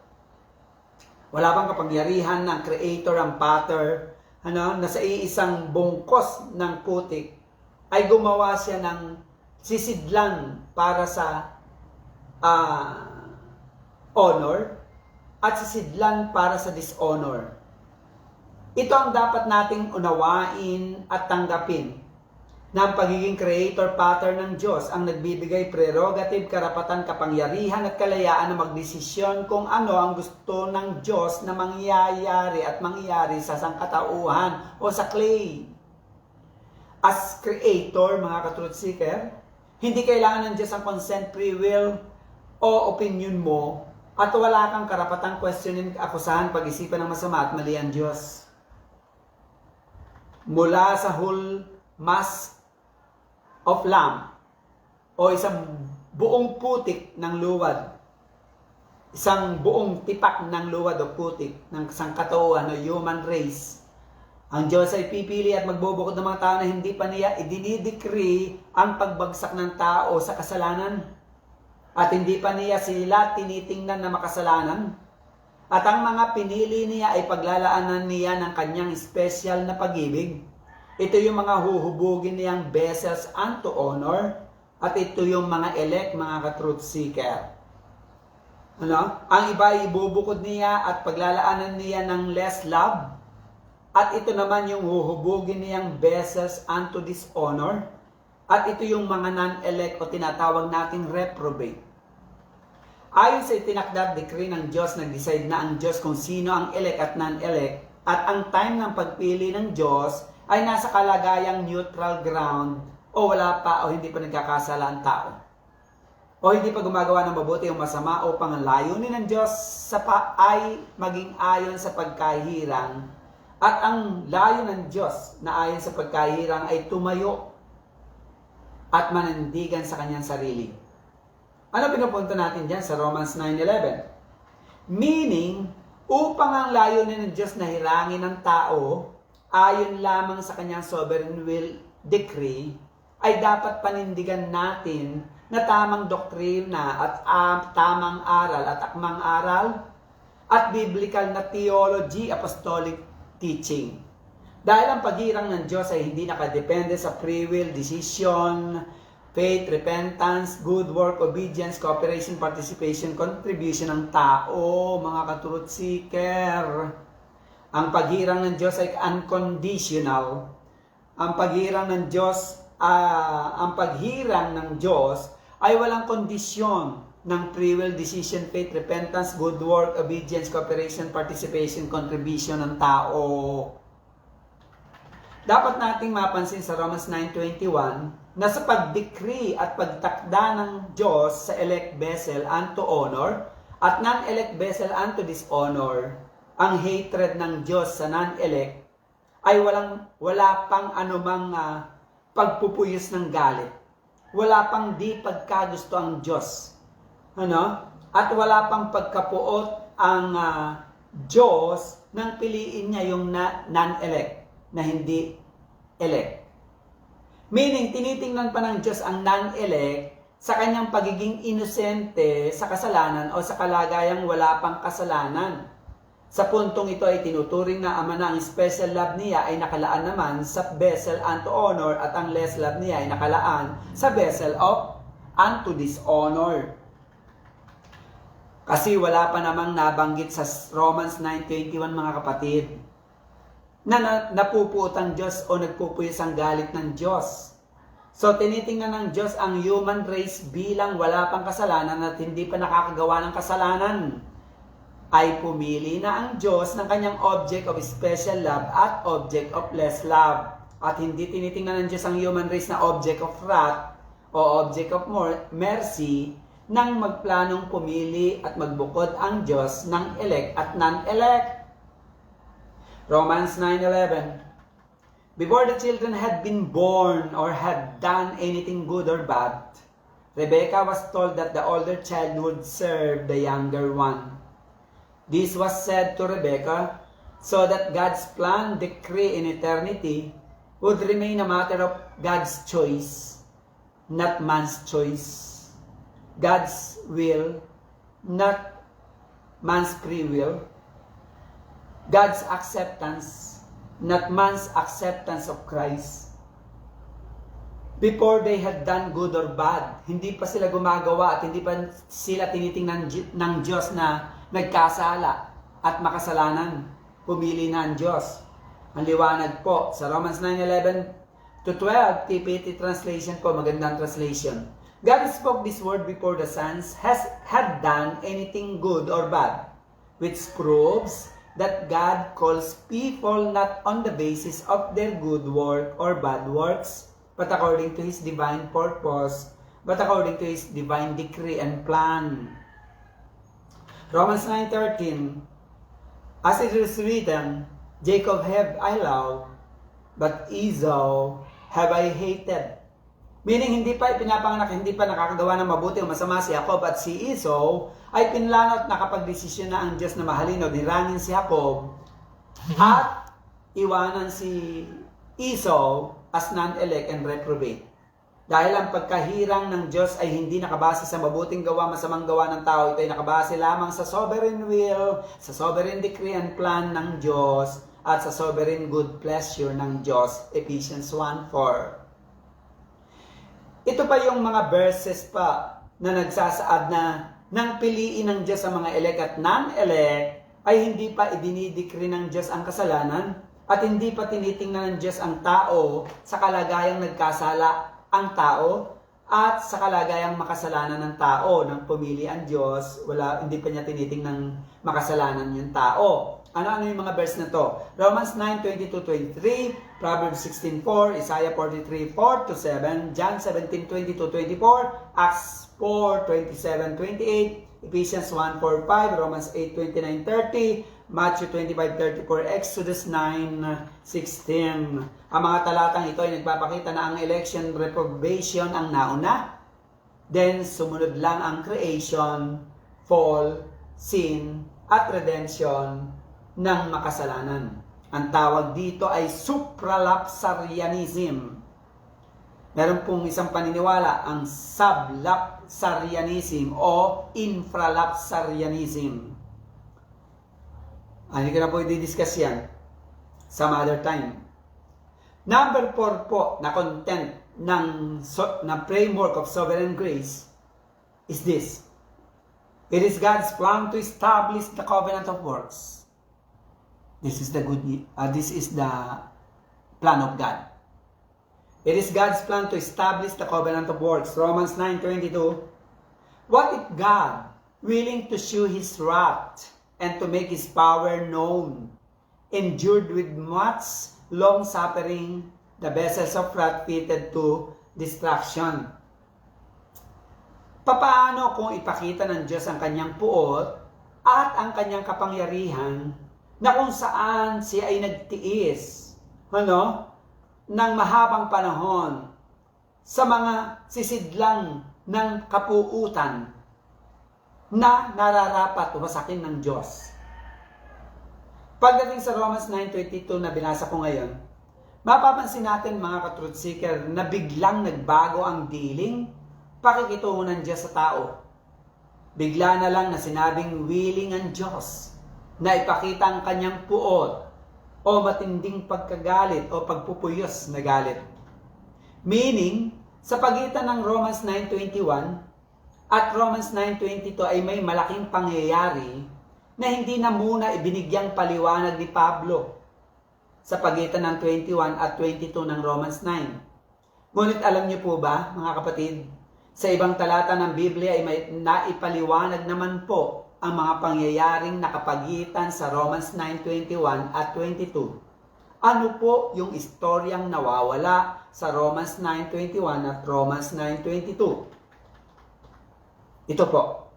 Wala bang kapangyarihan ng creator, ang potter, na sa iisang bungkos ng putik ay gumawa siya ng sisidlan para sa honor at sisidlan para sa dishonor. Ito ang dapat nating unawain at tanggapin na ang pagiging creator pattern ng Diyos ang nagbibigay prerogative, karapatan, kapangyarihan at kalayaan na magdesisyon kung ano ang gusto ng Diyos na mangyayari at mangyayari sa sangkatauhan o sa clay. As creator, mga ka-truth seeker, hindi kailangan ng Diyos ang consent, free will o opinion mo at wala kang karapatang questionin, akusahan, pag-isipan ng masama at mali ang Diyos. Mula sa whole mass of lamb o isang buong putik ng luwad, isang buong tipak ng luwad o putik ng sangkatauhan o human race, ang Diyos ay pipili at magbubukod ng mga tao na hindi pa niya idinidecree ang pagbagsak ng tao sa kasalanan at hindi pa niya sila tinitingnan na makasalanan. At ang mga pinili niya ay paglalaanan niya ng kanyang special na pag-ibig. Ito yung mga huhubugin niyang vessels unto honor. At ito yung mga elect, mga ka-truth seeker. Ang iba ay ibubukod niya at paglalaanan niya ng less love. At ito naman yung huhubugin niyang vessels unto dishonor. At ito yung mga non-elect o tinatawag nating reprobate. Ayon sa itinakda't decree ng Diyos, nag-decide na ang Diyos kung sino ang elect at non-elect at ang time ng pagpili ng Diyos ay nasa kalagayang neutral ground o wala pa o hindi pa nagkakasala ang tao. O hindi pa gumagawa ng mabuti o masama o pangalayunin ng Diyos ay maging ayon sa pagkahirang at ang layo ng Diyos na ayon sa pagkahirang ay tumayo at manindigan sa kanyang sarili. Ano pinupunto natin dyan sa Romans 9:11? Meaning, upang ang layunin ng Diyos na hirangin ng tao ayon lamang sa kanyang sovereign will decree, ay dapat panindigan natin na tamang doktrina at tamang aral at akmang aral at biblical na theology, apostolic teaching. Dahil ang paghirang ng Diyos ay hindi nakadepende sa free will, decision, faith, repentance, good work, obedience, cooperation, participation, contribution ng tao, mga ka-truth seeker. Ang paghirang ng Diyos ay unconditional. Ang paghirang ng Diyos ay walang kondisyon ng free will, decision, faith, repentance, good work, obedience, cooperation, participation, contribution ng tao. Dapat nating mapansin sa Romans 9:21 na sa pag-decree at pagtakda ng Diyos sa elect vessel unto honor at non-elect vessel unto dishonor, ang hatred ng Diyos sa non-elect ay wala pang anumang pagpupuyos ng galit. Wala pang di pagkagusto ang Diyos. At wala pang pagkapuot ang Diyos nang piliin niya yung non-elect na hindi elect. Meaning, tinitingnan pa ng Diyos ang non-elect sa kanyang pagiging inosente sa kasalanan o sa kalagayang wala pang kasalanan. Sa puntong ito ay tinuturing na ama na ang special love niya ay nakalaan naman sa vessel unto honor at ang less love niya ay nakalaan sa vessel of unto dishonor. Kasi wala pa namang nabanggit sa Romans 9:21 mga kapatid na napupuot ang Diyos o nagpupuyos ang galit ng Diyos. So, tinitingnan ng Diyos ang human race bilang wala pang kasalanan at hindi pa nakakagawa ng kasalanan. Ay pumili na ang Diyos ng kanyang object of special love at object of less love. At hindi tinitingnan ng Diyos ang human race na object of wrath o object of mercy nang magplanong pumili at magbukod ang Diyos ng elect at non-elect. Romans 9:11. Before the children had been born or had done anything good or bad, Rebekah was told that the older child would serve the younger one. This was said to Rebekah so that God's plan, decree in eternity would remain a matter of God's choice, not man's choice. God's will, not man's free will. God's acceptance, not man's acceptance of Christ. Before they had done good or bad, hindi pa sila gumagawa at hindi pa sila tinitingnan ng Diyos na nagkasala at makasalanan. Pumili na ang Diyos. Ang liwanag po sa Romans 9:11-12, TPT translation po, magandang translation. God spoke this word before the sons had done anything good or bad, which proves that God calls people not on the basis of their good work or bad works, but according to His divine purpose, but according to His divine decree and plan. Romans 9:13, as it is written, Jacob have I loved, but Esau have I hated. Meaning, hindi pa pinapanganak, hindi pa nakakagawa ng mabuti o masama si Jacob at si Esau ay pinlano at nakapagdesisyon na ang Diyos na mahalin o nirangin si Jacob at iwanan si Esau as non-elect and reprobate. Dahil ang pagkahirang ng Diyos ay hindi nakabase sa mabuting gawa, masamang gawa ng tao, ito ay nakabase lamang sa sovereign will, sa sovereign decree and plan ng Diyos at sa sovereign good pleasure ng Diyos. Ephesians 1:4. Ito pa yung mga verses pa na nagsasaad na nang piliin ng Diyos ang mga elect at non-elect ay hindi pa idinidikri ng Diyos ang kasalanan at hindi pa tinitingnan ng Diyos ang tao sa kalagayang nagkasala ang tao at sa kalagayang makasalanan ng tao. Nang pumili ang Diyos, hindi pa niya tinitingnan makasalanan yung tao. Ano yung mga verse na to? Romans 9:22-23, Proverbs 16:4, Isaiah 43:4-7, John 17:22-24, Acts 4:27-28, Ephesians 1:4-5, Romans 8:29-30, Matthew 25:34, Exodus 9:16. Ang mga talatang ito ay nagpapakita na ang election reprobation ang nauna, then sumunod lang ang creation, fall, sin, at redemption ng makasalanan. Ang tawag dito ay supralapsarianism. Meron pong isang paniniwala, ang sublapsarianism o infralapsarianism. Hindi ko na po i-discuss yan some other time. Number 4 po na content ng framework of sovereign grace is this. It is God's plan to establish the covenant of works. This is the plan of God. It is God's plan to establish the covenant of works. Romans 9:22. What if God, willing to show His wrath and to make His power known, endured with much long suffering the vessels of wrath fitted to destruction? Papaano kung ipakita ng Diyos ang kanyang puot at ang kanyang kapangyarihan na kung saan siya ay nagtiis, ng mahabang panahon sa mga sisidlang ng kapuutan na nararapat wasakin ng Diyos? Pagdating sa Romans 9:22 na binasa ko ngayon, mapapansin natin mga ka-truth seeker na biglang nagbago ang dealing, pakikitungo ng Diyos sa tao. Bigla na lang na sinabing willing ang Diyos na ipakita ang kanyang puot o matinding pagkagalit o pagpupuyos na galit. Meaning, sa pagitan ng Romans 9:21 at Romans 9:22 ay may malaking pangyayari na hindi na muna ibinigyang paliwanag ni Pablo sa pagitan ng 21 at 22 ng Romans 9. Ngunit alam niyo po ba, mga kapatid, sa ibang talata ng Biblia ay may naipaliwanag naman po ang mga pangyayaring nakapagitan sa Romans 9:21 at 22. Ano po yung istoryang nawawala sa Romans 9:21 at Romans 9:22? Ito po.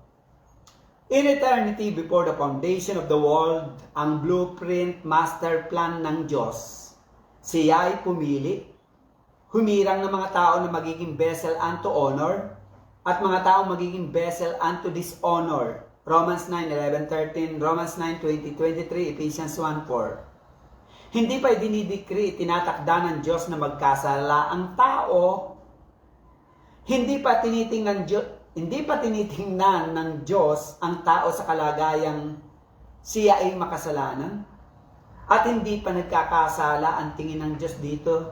In eternity before the foundation of the world, ang blueprint master plan ng Diyos, siya ay pumili, humirang ng mga tao na magiging vessel unto honor at mga tao magiging vessel unto dishonor. Romans 9:11-13, Romans 9:20-23, Ephesians 1:4. Hindi pa dinidecree, tinatakda ng Diyos na magkasala ang tao. Hindi pa tinitingnan ng Diyos ang tao sa kalagayang siya ay makasalanan. At hindi pa nagkakasala ang tingin ng Diyos dito.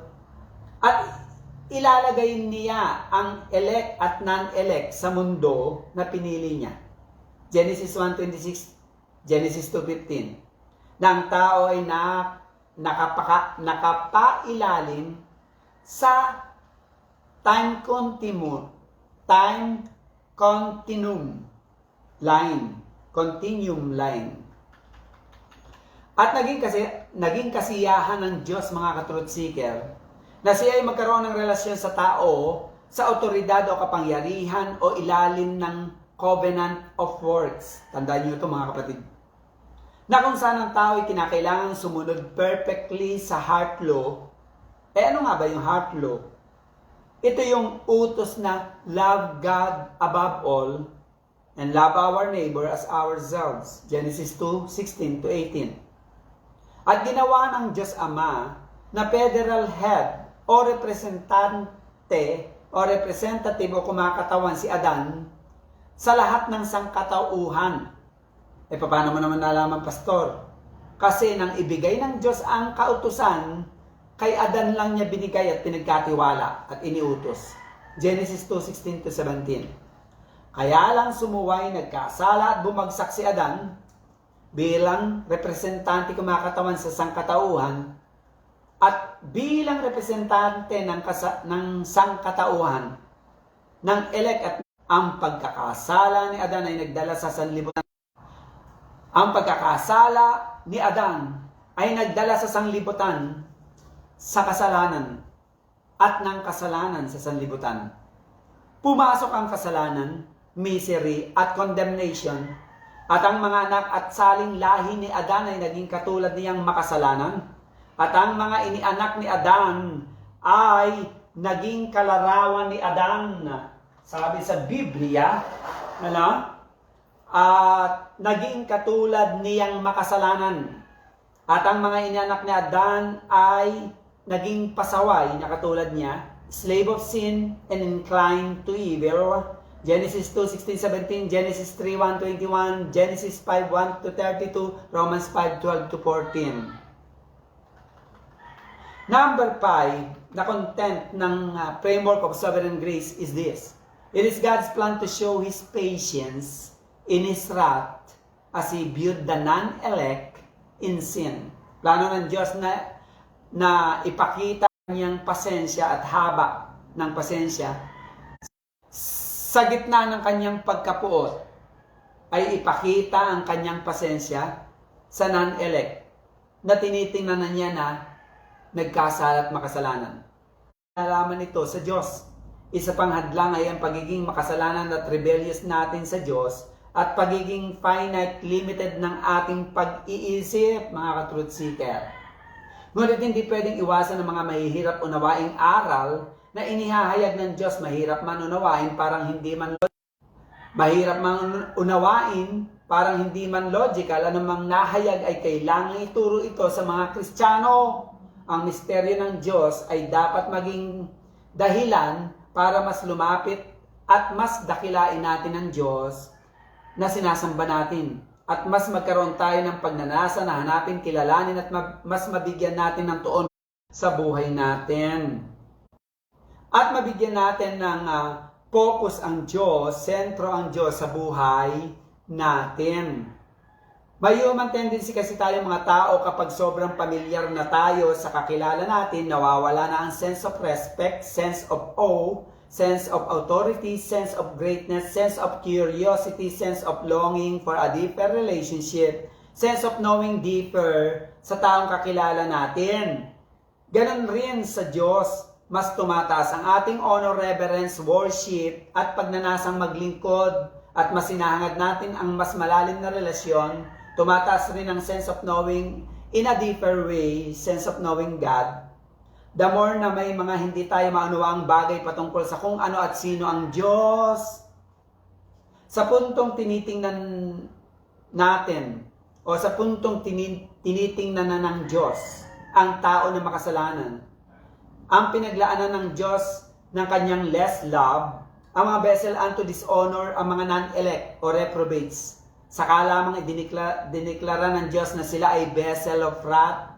At ilalagay niya ang elect at non-elect sa mundo na pinili niya. Genesis 1:26, Genesis 2:15. Na ang tao ay nakapailalim sa time continuum line. At naging kasiyahan ng Diyos, mga ka-truth seeker, na siya ay magkaroon ng relasyon sa tao sa otoridad o kapangyarihan o ilalim ng covenant of works. Tandaan niyo ito, mga kapatid. Na kung saan ang tao ay kinakailangan sumunod perfectly sa heart law. Ano nga ba yung heart law? Ito yung utos na love God above all and love our neighbor as ourselves. Genesis 2:16-18. At ginawa ng Diyos Ama na federal head o representante o representative o kumakatawan si Adan sa lahat ng sangkatauhan. Paano mo naman nalaman, pastor? Kasi nang ibigay ng Diyos ang kautusan, kay Adan lang niya binigay at pinagkatiwala at iniutos. Genesis 2:16-17. Kaya lang sumuway, nagkasala at bumagsak si Adan bilang representante kumakatawan sa sangkatauhan at bilang representante ng sangkatauhan ng elect at ang pagkakasala ni Adan ay nagdala sa sanlibutan. Ang pagkakasala ni Adan ay nagdala sa sanlibutan sa kasalanan at ng kasalanan sa sanlibutan. Pumasok ang kasalanan, misery at condemnation at ang mga anak at saling lahi ni Adan ay naging katulad niyang makasalanan at ang mga inianak ni Adan ay naging kalarawan ni Adan. Sabi sa Biblia, at naging katulad niyang makasalanan. At ang mga inanak ni Adan ay naging pasaway na katulad niya, slave of sin and inclined to evil. Genesis 2:16-17, Genesis 3:1-21, Genesis 5:1-32, Romans 5:12-14. Number 5, the content ng framework of sovereign grace is this. It is God's plan to show His patience in His wrath as He viewed the non-elect in sin. Plano ng Diyos na ipakita niyang pasensya at haba ng pasensya sa gitna ng kanyang pagkapuot ay ipakita ang kanyang pasensya sa non-elect na tinitingnan na niya na nagkasala at makasalanan. Nalaman ito sa Diyos. Isa pang hadlang ay ang pagiging makasalanan at rebellious natin sa Diyos at pagiging finite, limited ng ating pag-iisip, mga ka-truth seeker. Ngunit hindi pwedeng iwasan ng mga mahihirap unawaing aral na inihahayag ng Diyos. Mahirap man unawain, parang hindi man mahirap man unawain, parang hindi man logical. Anumang nahayag ay kailangan ituro ito sa mga Kristiyano. Ang misteryo ng Diyos ay dapat maging dahilan para mas lumapit at mas dakilain natin ang Diyos na sinasamba natin. At mas magkaroon tayo ng pagnanasa na hanapin, kilalanin at mas mabigyan natin ng tuon sa buhay natin. At mabigyan natin ng focus ang Diyos, sentro ang Diyos sa buhay natin. May human tendency kasi tayo mga tao kapag sobrang pamilyar na tayo sa kakilala natin, nawawala na ang sense of respect, sense of awe, sense of authority, sense of greatness, sense of curiosity, sense of longing for a deeper relationship, sense of knowing deeper sa taong kakilala natin. Ganon rin sa Diyos, mas tumataas ang ating honor, reverence, worship, at pagnanasang maglingkod at mas sinahangad natin ang mas malalim na relasyon. Tumataas rin ang sense of knowing in a deeper way, sense of knowing God. The more na may mga hindi tayo maunawaang bagay patungkol sa kung ano at sino ang Diyos, sa puntong tinitingnan natin o sa puntong tinitingnan na ng Diyos ang tao na makasalanan, ang pinaglaanan ng Diyos ng kanyang less love, ang mga vessel unto dishonor, ang mga non-elect o reprobates, saka lamang diniklara ng Diyos na sila ay vessel of wrath.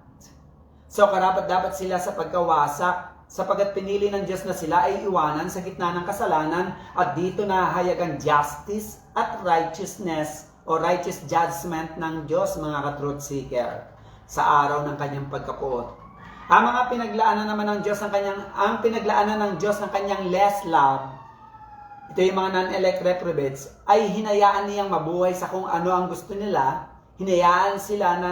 So karapat-dapat sila sa pagkawasak, sapagkat pinili ng Diyos na sila ay iwanan sa gitna ng kasalanan, at dito nahayag ang justice at righteousness o righteous judgment ng Diyos, mga ka-truth seeker, sa araw ng kanyang pagkapuot. Ang mga pinaglaanan naman ng Diyos ng kanyang less love, ito yung mga non-elect reprobates, ay hinayaan niyang mabuhay sa kung ano ang gusto nila. Hinayaan sila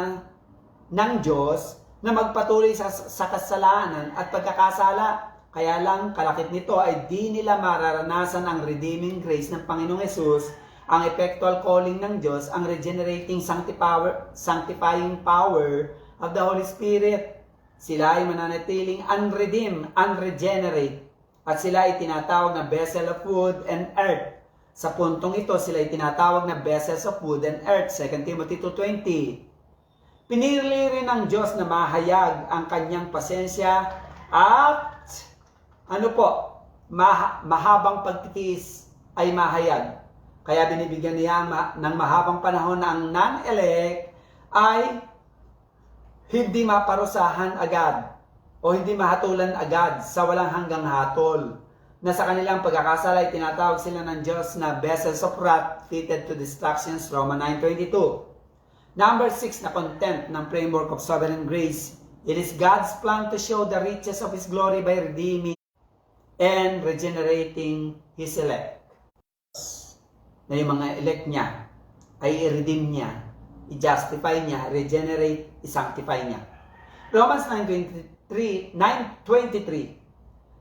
ng Diyos na magpatuloy sa kasalanan at pagkakasala. Kaya lang, kalakip nito ay di nila mararanasan ang redeeming grace ng Panginoong Hesus, ang effectual calling ng Diyos, ang regenerating sanctifying power of the Holy Spirit. Sila ay mananatiling unredeemed, unregenerate, at sila ay tinatawag na vessel of wood and earth. Sa puntong ito, sila ay tinatawag na vessels of wood and earth. 2 Timothy 2:20. Pinili rin ng Diyos na mahayag ang kanyang pasensya at mahabang pagtitiis ay mahayag. Kaya binibigyan niya ng mahabang panahon na ang non-elect ay hindi maparusahan agad o hindi mahatulan agad sa walang hanggang hatol, na sa kanilang pagkakasala ay tinatawag sila ng Diyos na vessels of wrath fitted to destructions, Romans 9:22. Number 6 na content ng framework of sovereign grace. It is God's plan to show the riches of His glory by redeeming and regenerating His elect. Na yung mga elect niya ay i-redeem niya, i-justify niya, regenerate, i-sanctify niya. Romans 9:23.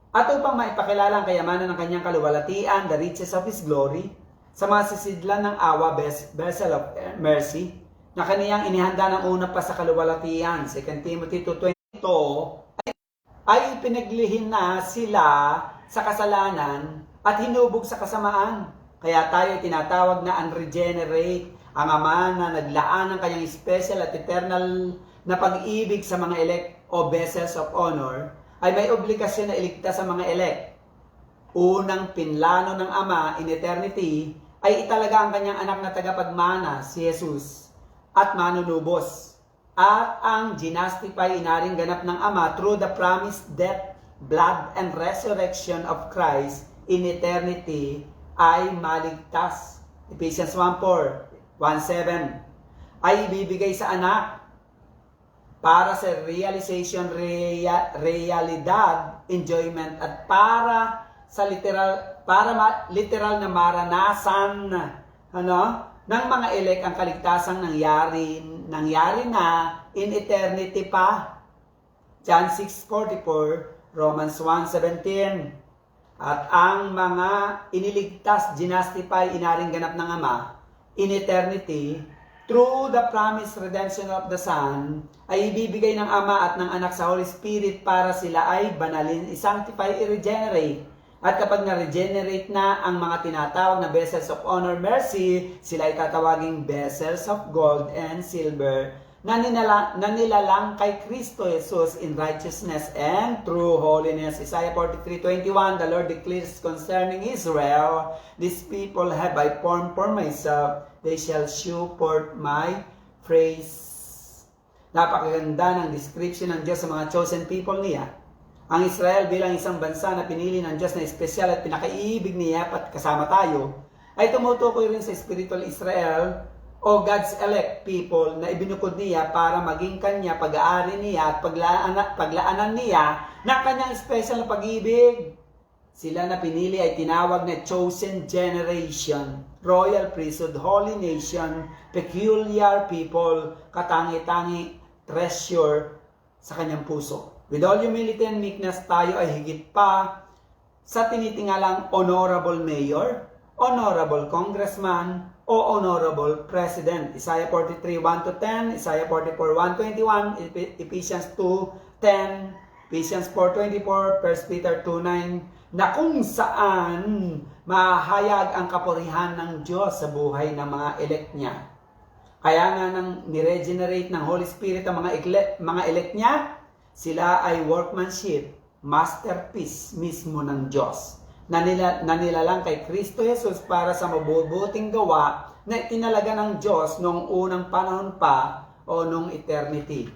At upang maipakilala ang kayamanan ng kanyang kaluwalhatian, the riches of His glory, sa mga sisidlan ng awa, vessel of mercy, na kaniyang inihanda ng una pa sa kaluwalhatian. 2 Timothy 2:20, ay ipinaglihin na sila sa kasalanan at hinubog sa kasamaan. Kaya tayo tinatawag na unregenerate Ang Ama na naglaan ng kanyang special at eternal na pag-ibig sa mga elect o vessels of honor, ay may obligasyon na iligtas sa mga elect. Unang pinlano ng Ama in eternity ay italaga ang kanyang anak na tagapagmana, si Jesus, at manunubos. At ang ginastify inaring ganap ng Ama through the promised death, blood, and resurrection of Christ in eternity ay maligtas. Ephesians 1:4, 1:7 ay ibibigay sa anak para sa realization, realidad, enjoyment, at para sa literal na maranasan ng mga elect ang kaligtasang nangyari na in eternity pa. John 6:44, Romans 1:17. At ang mga iniligtas, ginastify, inaring ganap ng Ama in eternity through the promised redemption of the Son ay ibibigay ng Ama at ng Anak sa Holy Spirit para sila ay banalin, i-sanctify, i-regenerate. At kapag na-regenerate na ang mga tinatawag na vessels of honor, mercy, sila ay tatawaging vessels of gold and silver na nilalang kay Kristo Jesus in righteousness and true holiness. Isaiah 43:21, the Lord declares concerning Israel, "These people have I formed for myself, they shall shew forth my praise." Napakaganda ng description ng Diyos sa mga chosen people niya. Ang Israel bilang isang bansa na pinili ng Diyos na espesyal at pinakaiibig niya at kasama tayo, ay tumutukoy rin sa spiritual Israel o God's elect people na ibinukod niya para maging kanya pag-aari niya at paglaanan niya ng kanyang special na pag-ibig. Sila na pinili ay tinawag na chosen generation, royal priesthood, holy nation, peculiar people, katangi-tangi treasure sa kanyang puso. With all humility and meekness, tayo ay higit pa sa tinitingalang honorable mayor, honorable congressman, o honorable president. Isaiah 43:1-10, Isaiah 44:1-21, Ephesians 2:10, Ephesians 4:24, 1 Peter 2:9, na kung saan mahayag ang kapurihan ng Diyos sa buhay ng mga elect niya. Kaya nga nang niregenerate ng Holy Spirit ang mga elect niya, sila ay workmanship, masterpiece mismo ng Diyos na nilalang kay Kristo Jesus para sa mabubuting gawa na itinalaga ng Diyos noong unang panahon pa o noong eternity.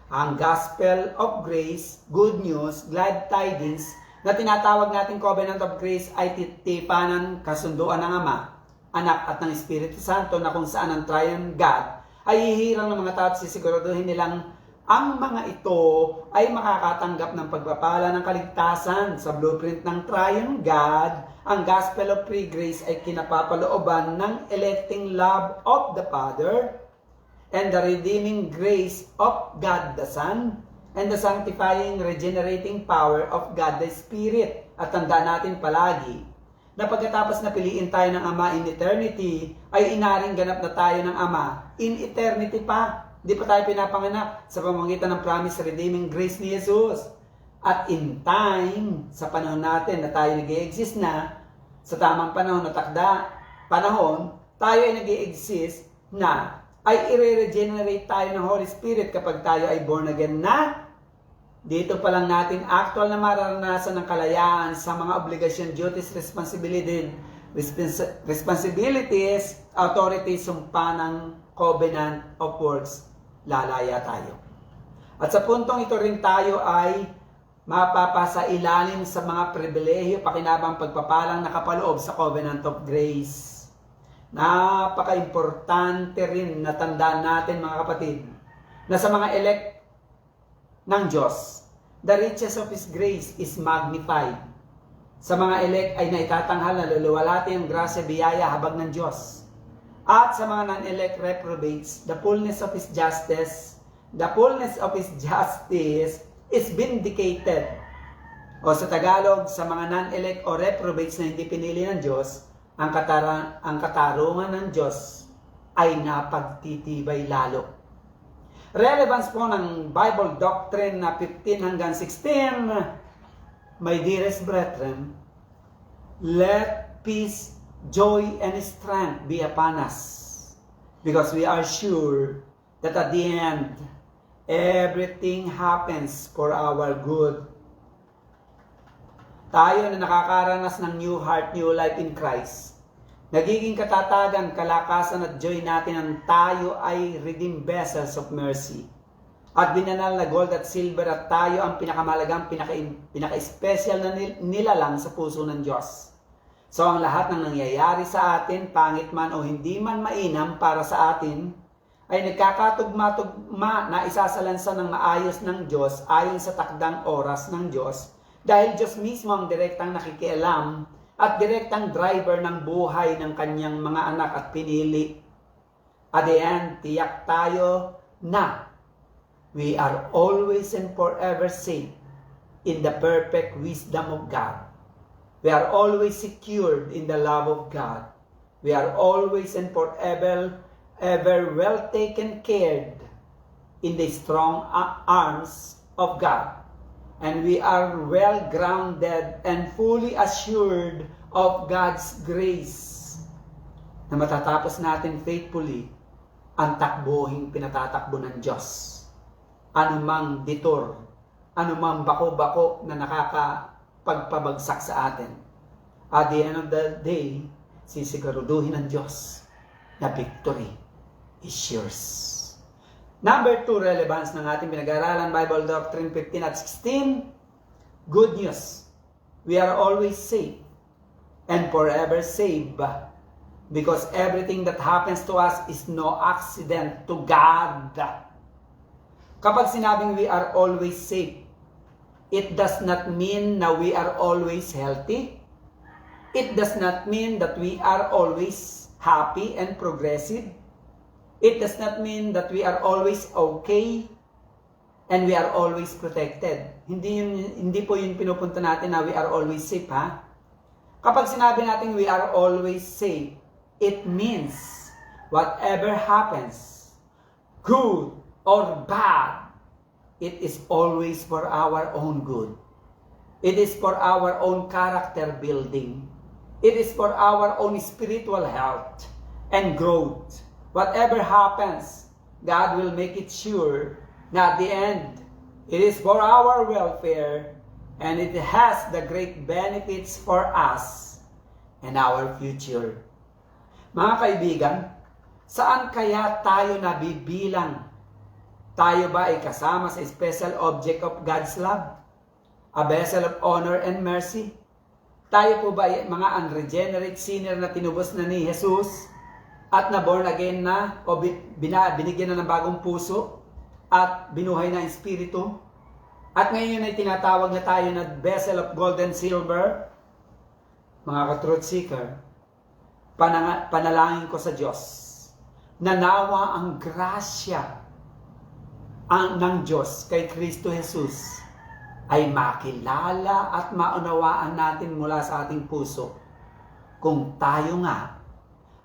Ang Gospel of Grace, Good News, Glad Tidings na tinatawag nating Covenant of Grace ay titipanan kasunduan ng Ama, Anak at ng Espiritu Santo na kung saan ang Triune God ay hihirang ng mga tao at sisiguraduhin nilang ang mga ito ay makakatanggap ng pagpapala ng kaligtasan sa blueprint ng Triune God. Ang Gospel of Free Grace ay kinapapalooban ng electing love of the Father and the redeeming grace of God the Son and the sanctifying, regenerating power of God the Spirit. At tandaan natin palagi na pagkatapos na piliin tayo ng Ama in eternity, ay inaring ganap na tayo ng Ama in eternity pa. Hindi pa tayo pinapanganak sa pamamagitan ng promise redeeming grace ni Jesus. At in time, sa panahon natin na tayo nag-i-exist na, sa tamang panahon na tayo ay nag-i-exist na, ay i-regenerate tayo ng Holy Spirit kapag tayo ay born again na. Dito pa lang natin actual na mararanasan ng kalayaan sa mga obligasyon, duties, responsibilities, authorities, sumpa ng covenant of works. Lalaya tayo. At sa puntong ito rin tayo ay mapapasa ilalim sa mga pribilehiyo, pakinabang, pagpapalang nakapaloob sa Covenant of Grace. Napaka-importante rin na tandaan natin mga kapatid na sa mga elect ng Diyos, the riches of His grace is magnified. Sa mga elect ay naitatanghal na luluwalhati ang grasya, biyaya, habag ng Diyos. At sa mga non-elect reprobates, the fullness of His justice is vindicated. O sa Tagalog, sa mga non-elect o reprobates na hindi pinili ng Diyos, ang katarungan ng Diyos ay napagtitibay lalo. Relevance po ng Bible doctrine na 15-16, my dearest brethren, let peace, joy, and strength be upon us. Because we are sure that at the end, everything happens for our good. Tayo na nakakaranas ng new heart, new life in Christ, nagiging katatagan, kalakasan at joy natin ang tayo ay redeemed vessels of mercy. At binanal na gold at silver at tayo ang pinakamalagang, pinaka-special na nilalang sa puso ng Diyos. So ang lahat ng nangyayari sa atin, pangit man o hindi man mainam para sa atin, ay nagkakatugma-tugma na isasalansan ng maayos ng Diyos ayon sa takdang oras ng Diyos, dahil Diyos mismo ang direktang nakikialam at direktang driver ng buhay ng kanyang mga anak at pinili. At the end, tiyak tayo na we are always and forever safe in the perfect wisdom of God. We are always secured in the love of God. We are always and forever well taken care in the strong arms of God. And we are well grounded and fully assured of God's grace na matatapos natin faithfully ang takbuhing pinatatakbo ng Diyos. Anumang detour, anumang bako-bako na nakakapagpabagsak sa atin. At the end of the day, sisiguraduhin ng Diyos na victory is yours. Number 2, relevance ng ating pinag-aaralan, Bible Doctrine 15 at 16. Good news. We are always safe and forever safe because everything that happens to us is no accident to God. Kapag sinabing we are always safe, it does not mean na we are always healthy. It does not mean that we are always happy and progressive. It does not mean that we are always okay and we are always protected. Hindi po yun pinupunta natin na we are always safe, ha? Kapag sinabi natin we are always safe, it means whatever happens, good or bad, it is always for our own good. It is for our own character building. It is for our own spiritual health and growth. Whatever happens, God will make it sure that at the end, it is for our welfare and it has the great benefits for us and our future. Mga kaibigan, saan kaya tayo nabibilang? Tayo ba ay kasama sa special object of God's love? A vessel of honor and mercy? Tayo po ba ay mga unregenerate sinner na tinubos na ni Jesus? At na born again na o binigyan na ng bagong puso at binuhay na espiritu. At ngayon ay tinatawag na tayo na vessel of gold and silver. Mga ka-truth seeker, panalangin ko sa Diyos na nawa ang grasya ng Diyos kay Kristo Jesus ay makilala at maunawaan natin mula sa ating puso kung tayo nga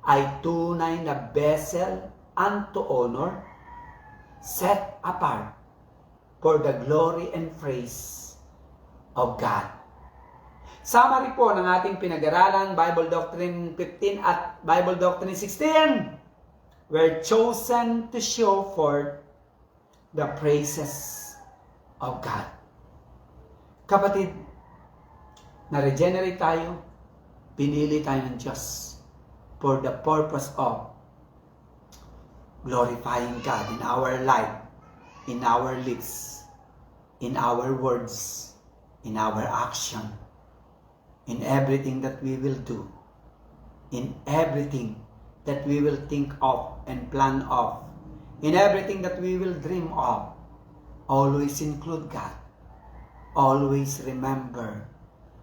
ay tunay na vessel unto honor, set apart for the glory and praise of God. Summary po ng ating pinag-aralan, Bible Doctrine 15 at Bible Doctrine 16. We're chosen to show forth the praises of God. Kapatid, na-regenerate tayo, pinili tayo ng Diyos for the purpose of glorifying God in our life, in our lips, in our words, in our action, in everything that we will do, in everything that we will think of and plan of, in everything that we will dream of. Always include God. Always remember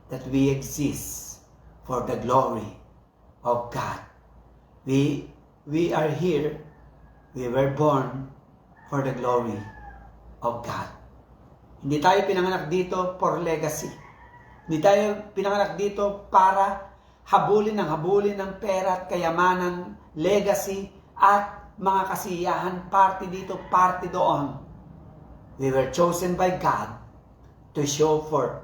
that we exist for the glory of God. We are here. We were born for the glory of God. Hindi tayo pinanganak dito for legacy. Hindi tayo pinanganak dito para habulin ng pera at kayamanan, legacy at mga kasiyahan, party dito, party doon. We were chosen by God to show forth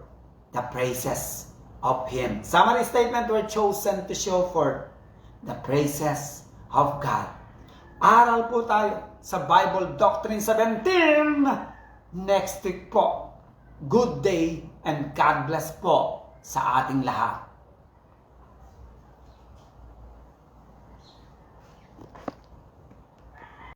the praises of Him. Summary statement, we're chosen to show forth the praises of God. Aral po tayo sa Bible Doctrine 17 next week po. Good day and God bless po sa ating lahat.